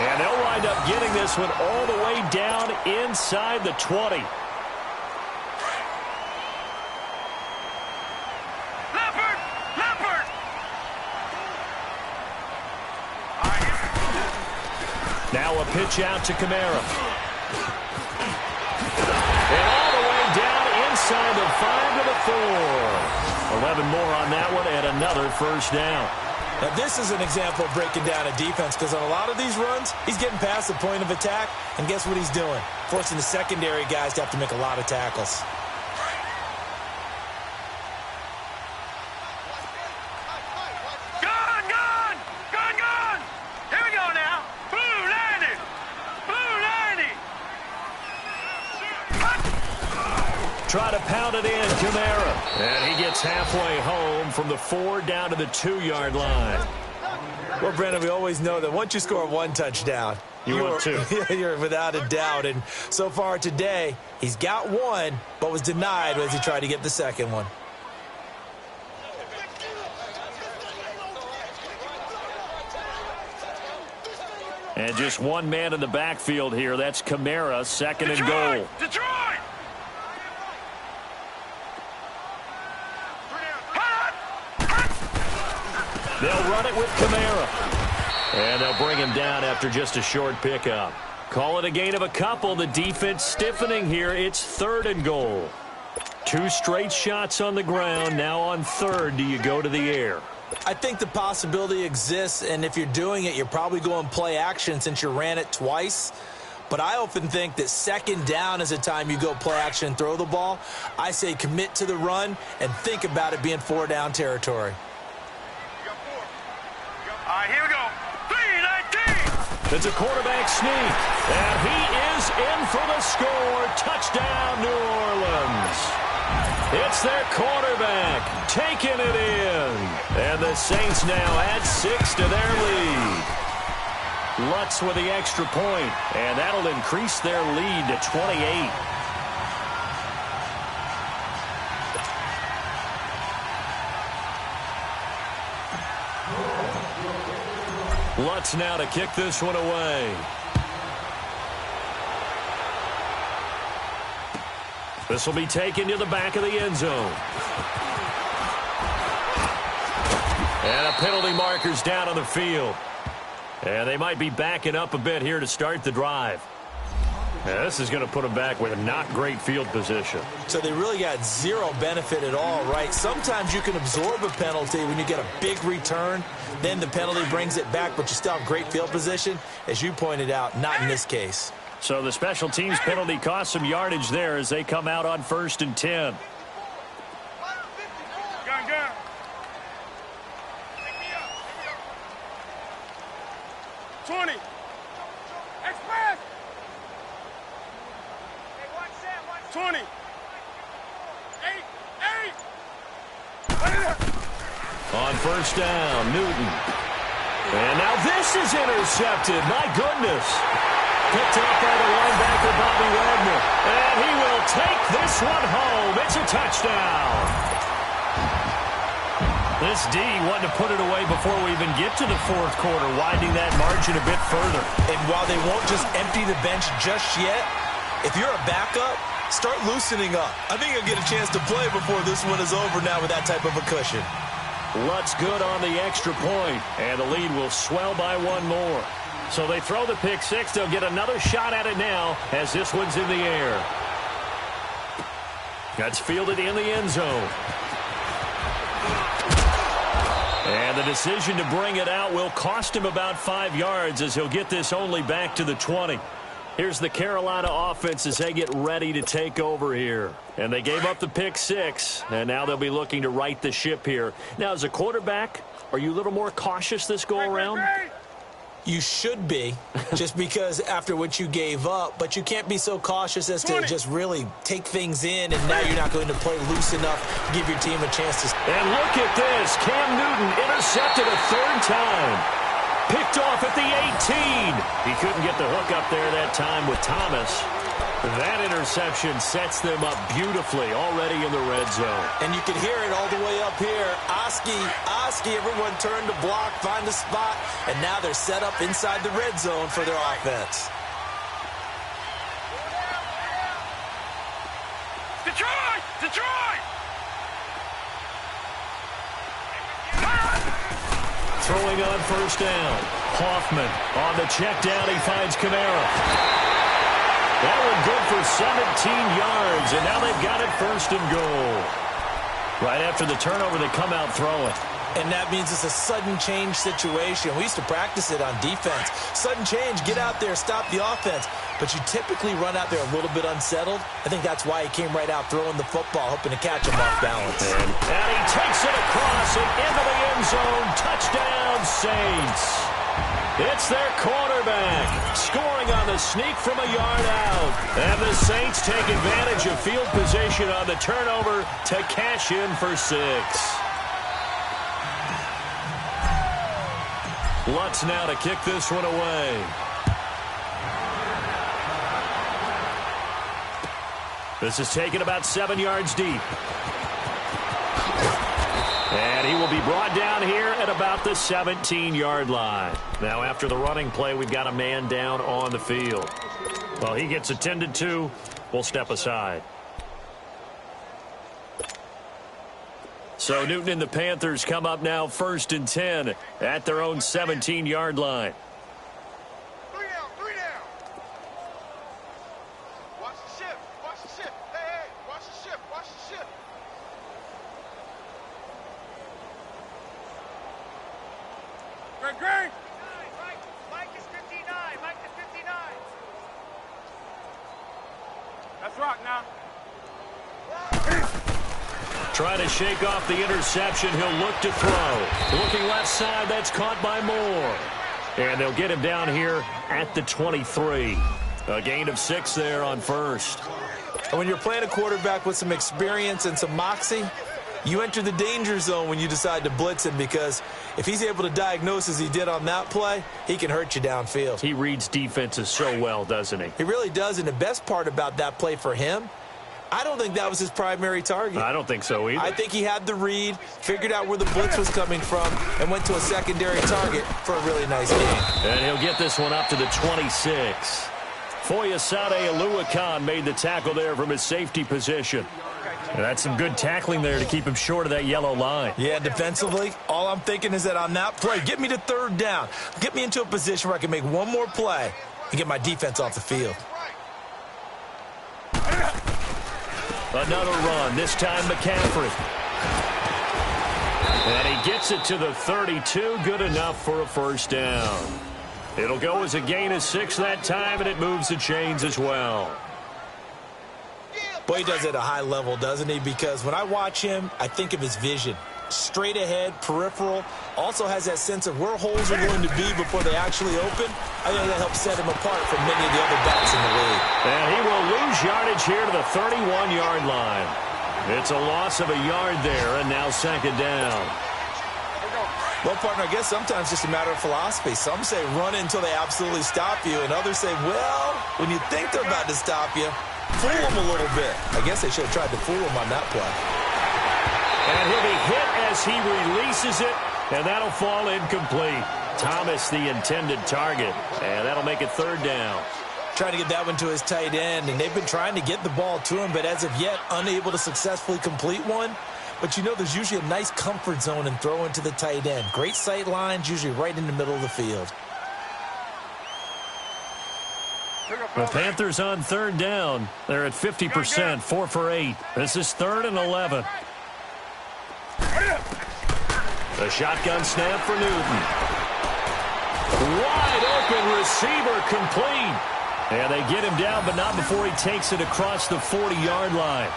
And they'll wind up getting this one all the way down inside the 20.
Leopard! Leopard!
Now a pitch out to Kamara. And all the way down inside the 5 to the 4. 11 more on that one and another first down.
Now, this is an example of breaking down a defense because on a lot of these runs, he's getting past the point of attack, and guess what he's doing? Forcing the secondary guys to have to make a lot of tackles.
Gone! Gone! Gone! Gone! Here we go now. Blue 90! Blue 90!
Try to pound it in, Kamara. And he gets halfway home from the 4 down to the 2-yard line.
Well, Brandon, we always know that once you score one touchdown,
You want two.
You're without a doubt. And so far today, he's got one, but was denied as he tried to get the second one.
And just one man in the backfield here. That's Kamara, 2nd and goal.
Detroit!
They'll run it with Kamara. And they'll bring him down after just a short pickup. Call it a gain of a couple. The defense stiffening here. It's 3rd and goal. 2 straight shots on the ground. Now on 3rd, do you go to the air?
I think the possibility exists, and if you're doing it, you're probably going play action since you ran it twice. But I often think that 2nd down is a time you go play action and throw the ball. I say commit to the run and think about it being 4-down territory.
All right, here we go. 3-19.
It's a quarterback sneak. And he is in for the score. Touchdown, New Orleans. It's their quarterback taking it in. And the Saints now add 6 to their lead. Lutz with the extra point. And that'll increase their lead to 28. Lutz now to kick this one away. This will be taken to the back of the end zone. And a penalty marker's down on the field. And they might be backing up a bit here to start the drive. Now, this is going to put them back with a not great field position.
So they really got zero benefit at all, right? Sometimes you can absorb a penalty when you get a big return. Then the penalty brings it back, but you still have great field position. As you pointed out, not in this case.
So the special teams penalty cost some yardage there as they come out on 1st and 10.
Gun, gun. 20. Express. 20. 8.
On 1st down, Newton. And now this is intercepted. My goodness. Picked up by the linebacker, Bobby Wagner. And he will take this one home. It's a touchdown. This D wanted to put it away before we even get to the fourth quarter, widening that margin a bit further.
And while they won't just empty the bench just yet, if you're a backup, start loosening up. I think you'll get a chance to play before this one is over now with that type of a cushion.
Lutz good on the extra point, and the lead will swell by one more. So they throw the pick six. They'll get another shot at it now as this one's in the air. That's fielded in the end zone. And the decision to bring it out will cost him about 5 yards as he'll get this only back to the 20. Here's the Carolina offense as they get ready to take over here. And they gave up the pick six, and now they'll be looking to right the ship here. Now, as a quarterback, are you a little more cautious this go-around?
You should be, just because after what you gave up, but you can't be so cautious as to just really take things in, and now you're not going to play loose enough to give your team a chance to.
And look at this. Cam Newton intercepted a third time. Picked off at the 18. He couldn't get the hook up there that time with Thomas. That interception sets them up beautifully already in the red zone.
And you can hear it all the way up here. Oski, everyone turned to block, find a spot, and now they're set up inside the red zone for their offense.
Detroit! Detroit!
Throwing on first down. Hoffman on the check down. He finds Kamara. That one good for 17 yards, and now they've got it first and goal. Right after the turnover, they come out throwing.
And that means it's a sudden change situation. We used to practice it on defense. Sudden change, get out there, stop the offense. But you typically run out there a little bit unsettled. I think that's why he came right out throwing the football, hoping to catch him off balance.
And he takes it across and into the end zone. Touchdown, Saints. It's their quarterback scoring on the sneak from a yard out. And the Saints take advantage of field position on the turnover to cash in for 6. Lutz now to kick this one away. This is taken about 7 yards deep. And he will be brought down here at about the 17-yard line. Now, after the running play, we've got a man down on the field. Well, he gets attended to. We'll step aside. So Newton and the Panthers come up now 1st and 10 at their own 17-yard line.
3 down, 3 down. Watch the ship, watch the ship. Hey, watch the ship, watch the ship. Greg. Mike is 59. Mike is 59. That's rock now.
Trying to shake off the interception. He'll look to throw. Looking left side. That's caught by Moore. And they'll get him down here at the 23. A gain of 6 there on first.
And when you're playing a quarterback with some experience and some moxie, you enter the danger zone when you decide to blitz him, because if he's able to diagnose as he did on that play, he can hurt you downfield.
He reads defenses so well, doesn't he?
He really does, and the best part about that play for him, I don't think that was his primary target.
I don't think so either.
I think he had the read, figured out where the blitz was coming from, and went to a secondary target for a really nice game.
And he'll get this one up to the 26. Foyesade Aluakan made the tackle there from his safety position. And that's some good tackling there to keep him short of that yellow line.
Yeah, defensively, all I'm thinking is that on that play, get me to 3rd down. Get me into a position where I can make one more play and get my defense off the field.
Another run, this time McCaffrey. And he gets it to the 32, good enough for a first down. It'll go as a gain of 6 that time, and it moves the chains as well.
Boy, he does it at a high level, doesn't he? Because when I watch him, I think of his vision. Straight ahead, peripheral. Also has that sense of where holes are going to be before they actually open. I think that helps set him apart from many of the other backs in the league.
And he will lose yardage here to the 31-yard line. It's a loss of a yard there, and now 2nd down.
Well, partner, I guess sometimes it's just a matter of philosophy. Some say run until they absolutely stop you, and others say, well, when you think they're about to stop you, fool them a little bit. I guess they should have tried to fool them on that play.
And he'll be hit as he releases it, and that'll fall incomplete. Thomas, the intended target, and that'll make it third down.
Trying to get that one to his tight end, and they've been trying to get the ball to him, but as of yet, unable to successfully complete one. But you know there's usually a nice comfort zone in throwing to the tight end. Great sight lines, usually right in the middle of the field.
The Panthers on third down. They're at 50%, 4 for 8. This is 3rd and 11. The shotgun snap for Newton. Wide open receiver complete. And they get him down, but not before he takes it across the 40-yard line.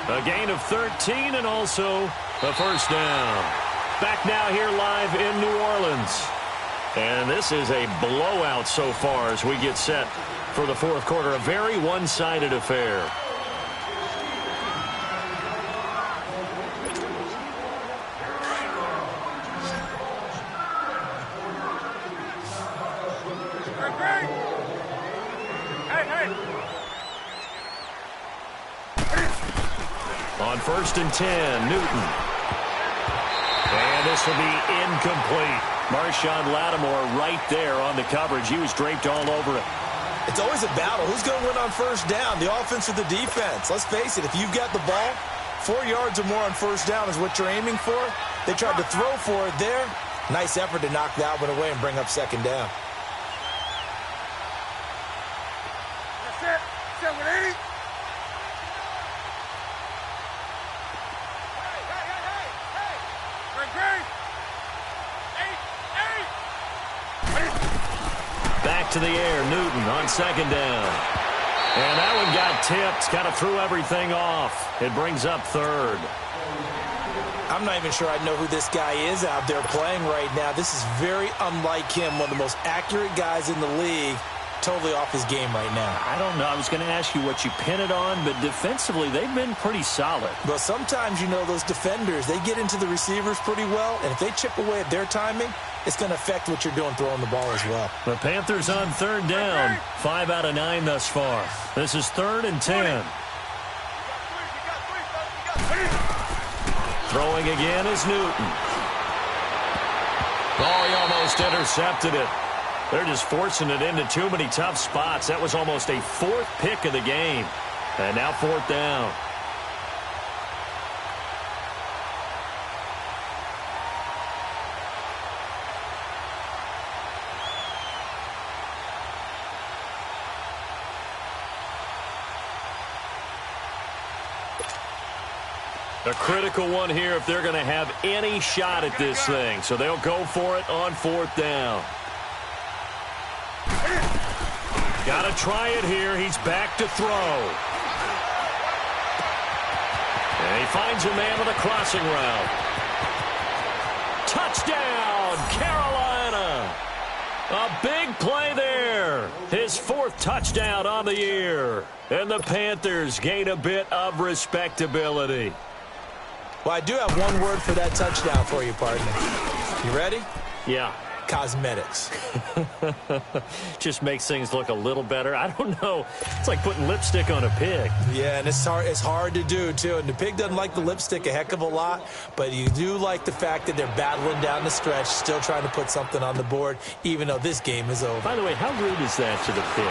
A gain of 13 and also a first down. Back now here live in New Orleans. And this is a blowout so far as we get set for the fourth quarter. A very one-sided affair. On 1st and 10, Newton. And this will be incomplete. Marshawn Lattimore right there on the coverage. He was draped all over it.
It's always a battle. Who's going to win on first down, the offense or the defense? Let's face it, if you've got the ball, 4 yards or more on first down is what you're aiming for. They tried to throw for it there. Nice effort to knock that one away and bring up second down.
That's it. 7-8.
Back to the air, Newton on second down. And that one got tipped, kind of threw everything off. It brings up third.
I'm not even sure I know who this guy is out there playing right now. This is very unlike him, one of the most accurate guys in the league. Totally off his game right now.
I don't know. I was going to ask you what you pin it on, but defensively, they've been pretty solid.
Well, sometimes, you know, those defenders, they get into the receivers pretty well, and if they chip away at their timing, it's going to affect what you're doing throwing the ball as well.
The Panthers on third down. 5 out of 9 thus far. This is 3rd and 10. Throwing again is Newton. Oh, he almost intercepted it. They're just forcing it into too many tough spots. That was almost a 4th pick of the game. And now 4th down. A critical one here if they're going to have any shot at this thing. So they'll go for it on 4th down. Got to try it here. He's back to throw. And he finds a man with a crossing route. Touchdown, Carolina. A big play there. His 4th touchdown on the year. And the Panthers gain a bit of respectability.
Well, I do have one word for that touchdown for you, partner. You ready?
Yeah.
Cosmetics.
Just makes things look a little better. I don't know. It's like putting lipstick on a pig.
Yeah, and it's hard to do, too. And the pig doesn't like the lipstick a heck of a lot, but you do like the fact that they're battling down the stretch, still trying to put something on the board, even though this game is over.
By the way, how rude is that to the pig?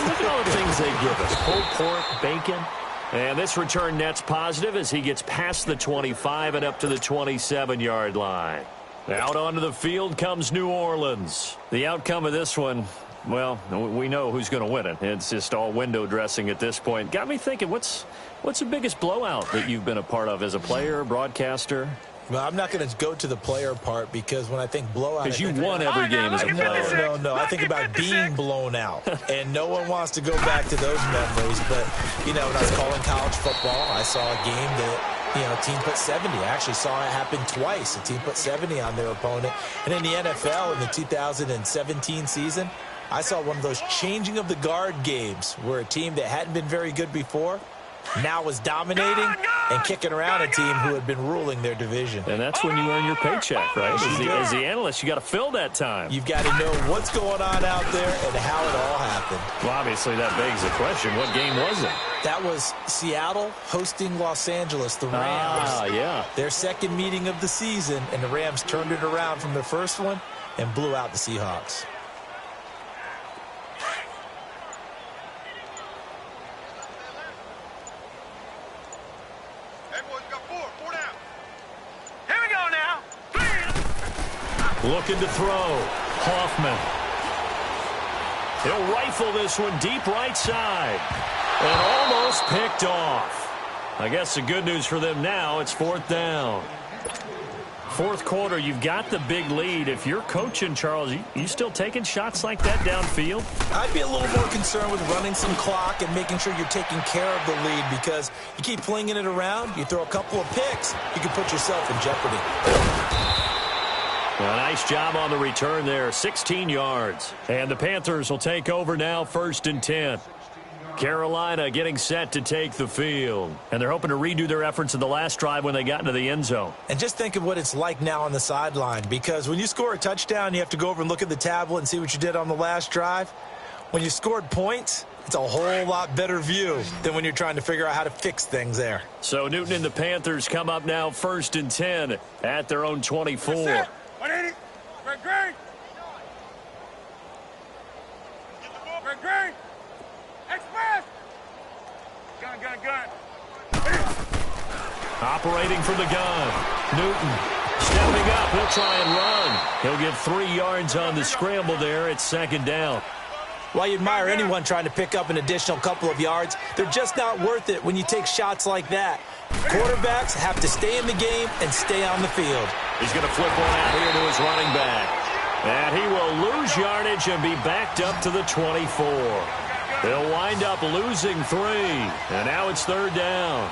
Look at all the things they give us. Pulled pork, bacon. And this return net's positive as he gets past the 25 and up to the 27-yard line. Out onto the field comes New Orleans. The outcome of this one, well, we know who's going to win it. It's just all window dressing at this point. Got me thinking, what's the biggest blowout that you've been a part of as a player, broadcaster?
Well, I'm not going to go to the player part because when I think blowout...
Because you won every game as a player.
No. I think about being blown out. And no one wants to go back to those memories. But, you know, when I was calling college football, I saw a game that, you know, a team put 70. I actually saw it happen twice. A team put 70 on their opponent. And in the NFL, in the 2017 season, I saw one of those changing of the guard games where a team that hadn't been very good before now was dominating. and kicking around a team who had been ruling their division.
And that's when you earn your paycheck, right? As the analyst, you got to fill that time.
You've got to know what's going on out there and how it all happened.
Well, obviously, that begs the question, what game was it?
That was Seattle hosting Los Angeles, the Rams.
Yeah.
Their second meeting of the season, and the Rams turned it around from their first one and blew out the Seahawks.
Hey, boys, got four down.
Here we go now.
Looking to throw. Hoffman. He'll rifle this one deep right side. And almost picked off. I guess the good news for them now, it's fourth down. Fourth quarter, you've got the big lead. If you're coaching, Charles, you still taking shots like that downfield?
I'd be a little more concerned with running some clock and making sure you're taking care of the lead, because you keep flinging it around, you throw a couple of picks, you can put yourself in jeopardy.
A nice job on the return there, 16 yards. And the Panthers will take over now, 1st and 10. Carolina getting set to take the field. And they're hoping to redo their efforts in the last drive when they got into the end zone.
And just think of what it's like now on the sideline, because when you score a touchdown, you have to go over and look at the tablet and see what you did on the last drive. When you scored points, it's a whole lot better view than when you're trying to figure out how to fix things there.
So Newton and the Panthers come up now 1st and 10 at their own 24.
180. Greg. Greg. Express. Gun.
Operating from the gun. Newton stepping up. He'll try and run. He'll get 3 yards on the scramble there. It's 2nd down.
While you admire anyone trying to pick up an additional couple of yards, they're just not worth it when you take shots like that. Quarterbacks have to stay in the game and stay on the field.
He's going to flip one out here to his running back. And he will lose yardage and be backed up to the 24. They'll wind up losing 3. And now it's 3rd down.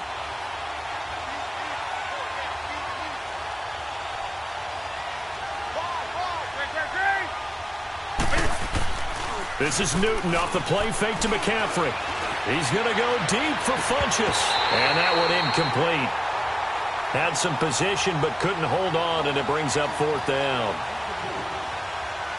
This is Newton off the play fake to McCaffrey. He's going to go deep for Funchess. And that one incomplete. Had some position but couldn't hold on, and it brings up 4th down.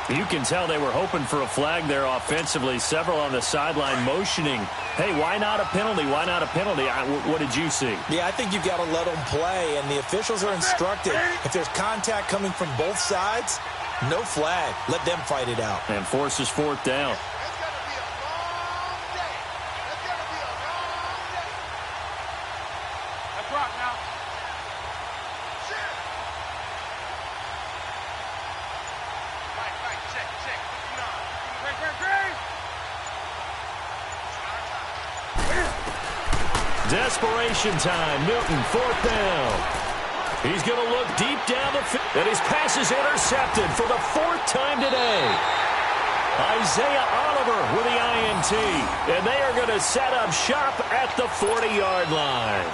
You can tell they were hoping for a flag there offensively. Several on the sideline motioning. Hey, why not a penalty? Why not a penalty? What did you see?
Yeah, I think you've got to let them play, and the officials are instructed. If there's contact coming from both sides, no flag. Let them fight it out.
And forces 4th down. Desperation time. Newton, 4th down. He's going to look deep down the field. And his pass is intercepted for the 4th time today. Isaiah Oliver with the INT. And they are going to set up shop at the 40-yard line.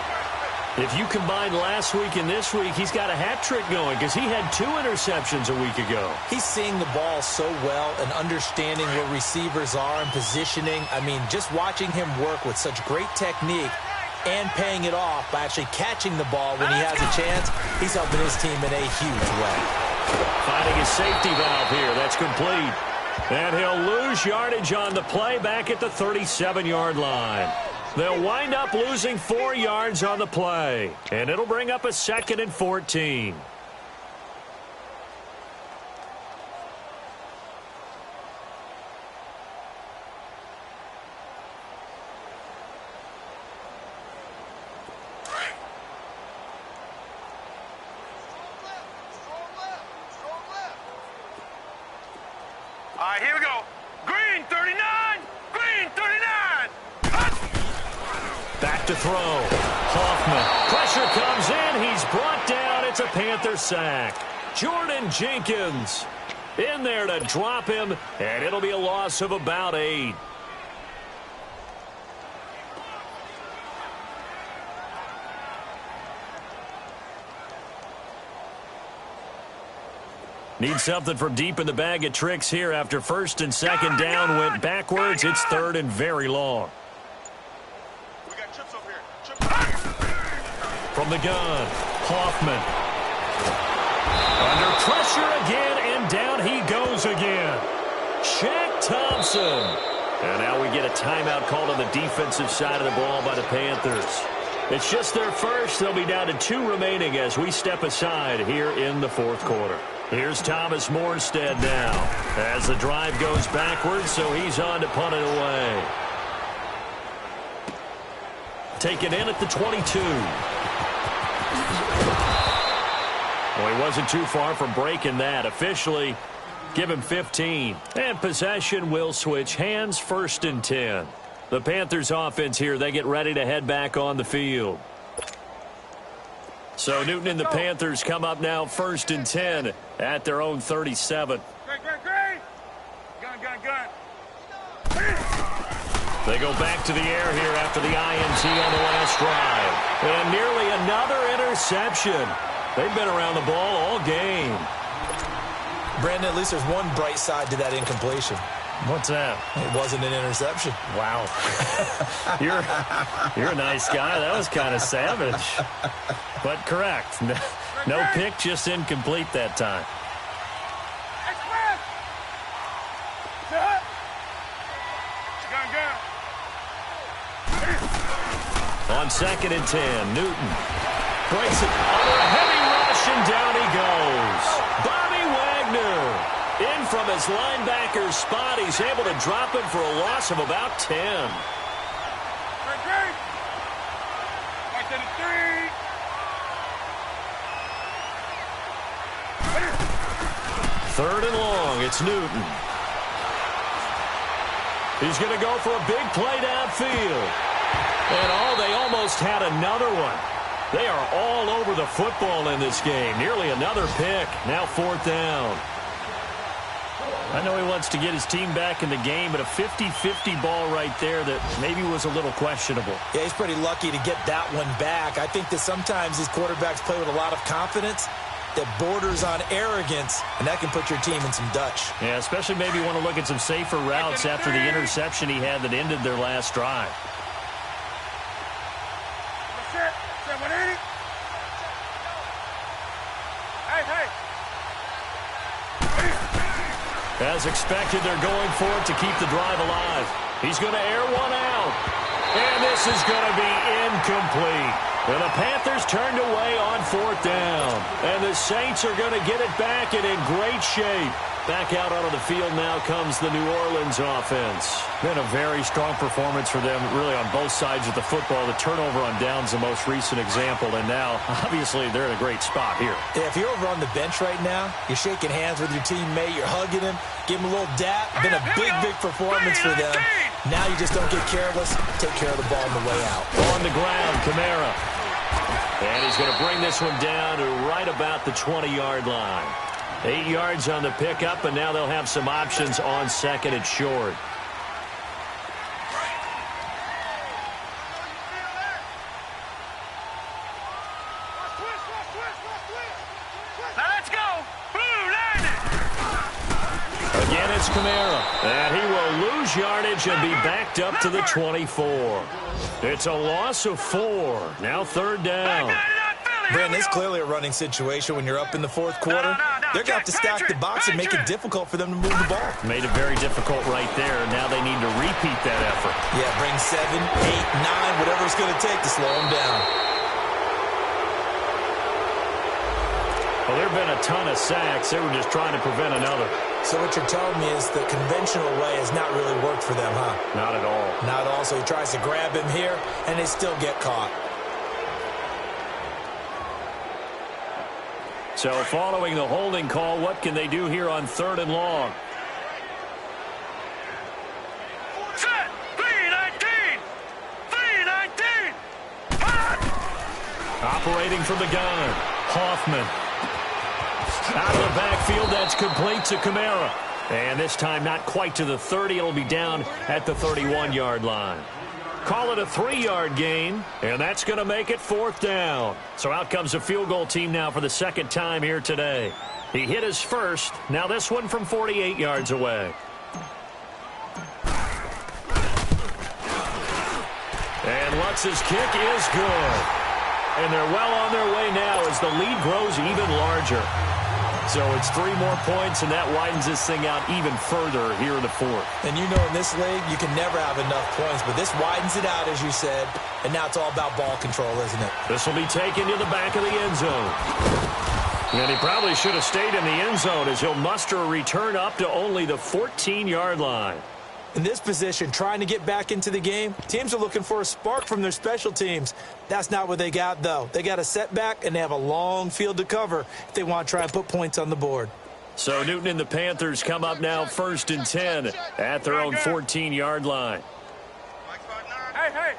If you combine last week and this week, he's got a hat trick going because he had 2 interceptions a week ago.
He's seeing the ball so well and understanding where receivers are and positioning. I mean, just watching him work with such great technique and paying it off by actually catching the ball when he has a chance, he's helping his team in a huge way.
Finding his safety valve here. That's complete. And he'll lose yardage on the play back at the 37-yard line. They'll wind up losing 4 yards on the play. And it'll bring up a 2nd and 14.
All right, here we go. Green, 39. Green, 39.
Back to throw. Hoffman. Pressure comes in. He's brought down. It's a Panther sack. Jordan Jenkins in there to drop him, and it'll be a loss of about 8. Need something from deep in the bag of tricks here after 1st and 2nd down went backwards. It's 3rd and very long.
We got chips over here.
from the gun. Hoffman. Under pressure again, and down he goes again. Shaq Thompson. And now we get a timeout called on the defensive side of the ball by the Panthers. It's just their first. They'll be down to 2 remaining as we step aside here in the fourth quarter. Here's Thomas Morstead now as the drive goes backwards, so he's on to punt it away. Taken in at the 22. Well, he wasn't too far from breaking that. Officially, give him 15. And possession will switch hands, 1st and 10. The Panthers offense here, they get ready to head back on the field. So Newton and the Panthers come up now 1st and 10 at their own 37. They go back to the air here after the INT on the last drive. And nearly another interception. They've been around the ball all game.
Brandon, at least there's one bright side to that incompletion.
What's that?
It wasn't an interception.
Wow. You're a nice guy. That was kind of savage. But correct. No pick, just incomplete that time. On 2nd and 10, Newton breaks it under a heavy rush, and down he goes. Bobby Wagner in from his linebacker's spot. He's able to drop him for a loss of about 10. Third and long, it's Newton. He's going to go for a big play downfield. And they almost had another one. They are all over the football in this game. Nearly another pick. Now 4th down. I know he wants to get his team back in the game, but a 50-50 ball right there that maybe was a little questionable.
Yeah, he's pretty lucky to get that one back. I think that sometimes these quarterbacks play with a lot of confidence that borders on arrogance, and that can put your team in some Dutch.
Yeah, especially maybe want to look at some safer routes after the interception he had that ended their last drive. As expected, they're going for it to keep the drive alive. He's going to air one out. And this is going to be incomplete. And the Panthers turned away on 4th down. And the Saints are going to get it back and in great shape. Back out onto the field now comes the New Orleans offense. Been a very strong performance for them, really, on both sides of the football. The turnover on downs the most recent example, and now, obviously, they're in a great spot here.
Yeah, if you're over on the bench right now, you're shaking hands with your teammate, you're hugging him, give him a little dap. Been a big performance for them. Now you just don't get careless. Take care of the ball on the way out.
On the ground, Kamara. And he's going to bring this one down to right about the 20-yard line. 8 yards on the pickup, and now they'll have some options on 2nd and short.
Let's go.
Again, it's Kamara. And he will lose yardage and be backed up to the 24. It's a loss of 4. Now 3rd down.
Brandon, it's clearly a running situation when you're up in the 4th quarter. They're going to have to stack the box and make it difficult for them to move the ball.
Made it very difficult right there. Now they need to repeat that effort.
Yeah, bring 7, 8, 9, whatever it's going to take to slow them down.
Well, there have been a ton of sacks. They were just trying to prevent another.
So what you're telling me is the conventional way has not really worked for them, huh?
Not at all.
Not at all. So he tries to grab him here, and they still get caught.
So following the holding call, what can they do here on 3rd and long?
Set. 3-19. 3-19.
Operating from the gun. Hoffman. Out of the backfield, that's complete to Kamara. And this time not quite to the 30. It'll be down at the 31-yard line. Call it a 3-yard gain, and that's going to make it 4th down. So out comes a field goal team now for the 2nd time here today. He hit his first. Now this one from 48 yards away. And Lutz's kick is good. And they're well on their way now as the lead grows even larger. So it's 3 more points, and that widens this thing out even further here in the fourth.
And you know in this league, you can never have enough points, but this widens it out, as you said, and now it's all about ball control, isn't it?
This will be taken to the back of the end zone. And he probably should have stayed in the end zone as he'll muster a return up to only the 14-yard line.
In this position, trying to get back into the game, teams are looking for a spark from their special teams. That's not what they got, though. They got a setback, and they have a long field to cover if they want to try and put points on the board.
So Newton and the Panthers come up now 1st and 10 at their own 14-yard line.
Hey!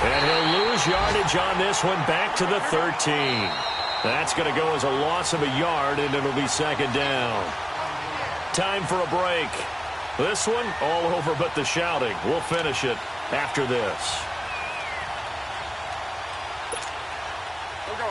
And he'll lose yardage on this one back to the 13. That's going to go as a loss of a yard, and it'll be 2nd down. Time for a break. This one all over but the shouting. We'll finish it after this.
Go.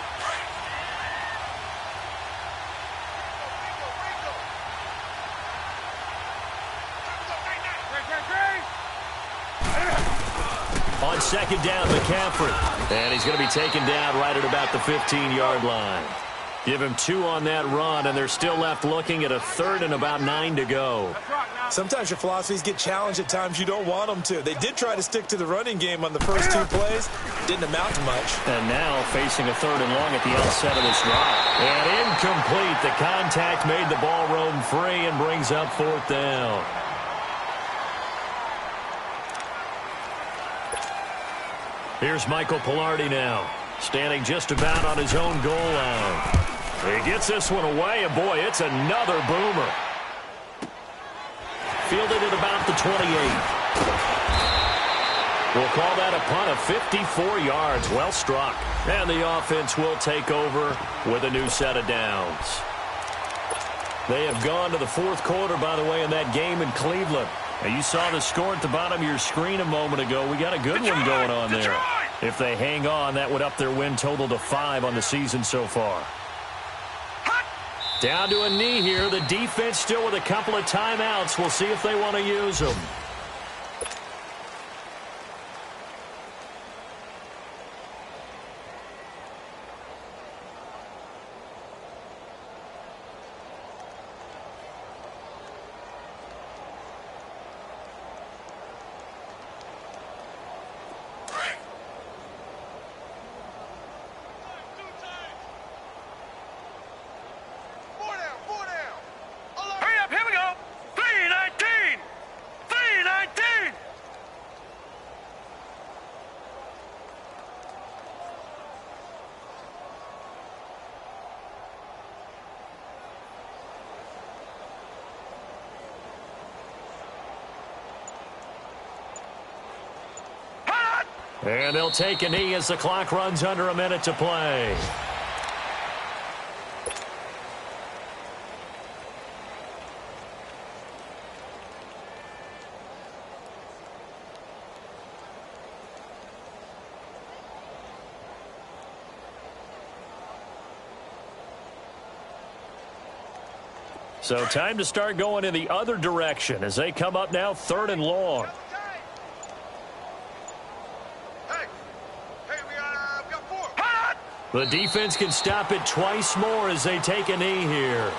On 2nd down, McCaffrey. And he's going to be taken down right at about the 15-yard line. Give him 2 on that run, and they're still left looking at a 3rd and about 9 to go.
Sometimes your philosophies get challenged at times you don't want them to. They did try to stick to the running game on the first 2 plays. Didn't amount to much.
And now facing a 3rd and long at the outset of this drive. And incomplete. The contact made the ball roam free and brings up 4th down. Here's Michael Pilardi now, standing just about on his own goal line. He gets this one away, and boy, it's another boomer. Fielded at about the 28. We'll call that a punt of 54 yards. Well struck. And the offense will take over with a new set of downs. They have gone to the 4th quarter, by the way, in that game in Cleveland. And you saw the score at the bottom of your screen a moment ago. We got a good one going on there. If they hang on, that would up their win total to 5 on the season so far. Down to a knee here. The defense still with a couple of timeouts. We'll see if they want to use them. And they'll take a knee as the clock runs under a minute to play. So time to start going in the other direction as they come up now 3rd and long. The defense can stop it twice more as they take a knee here.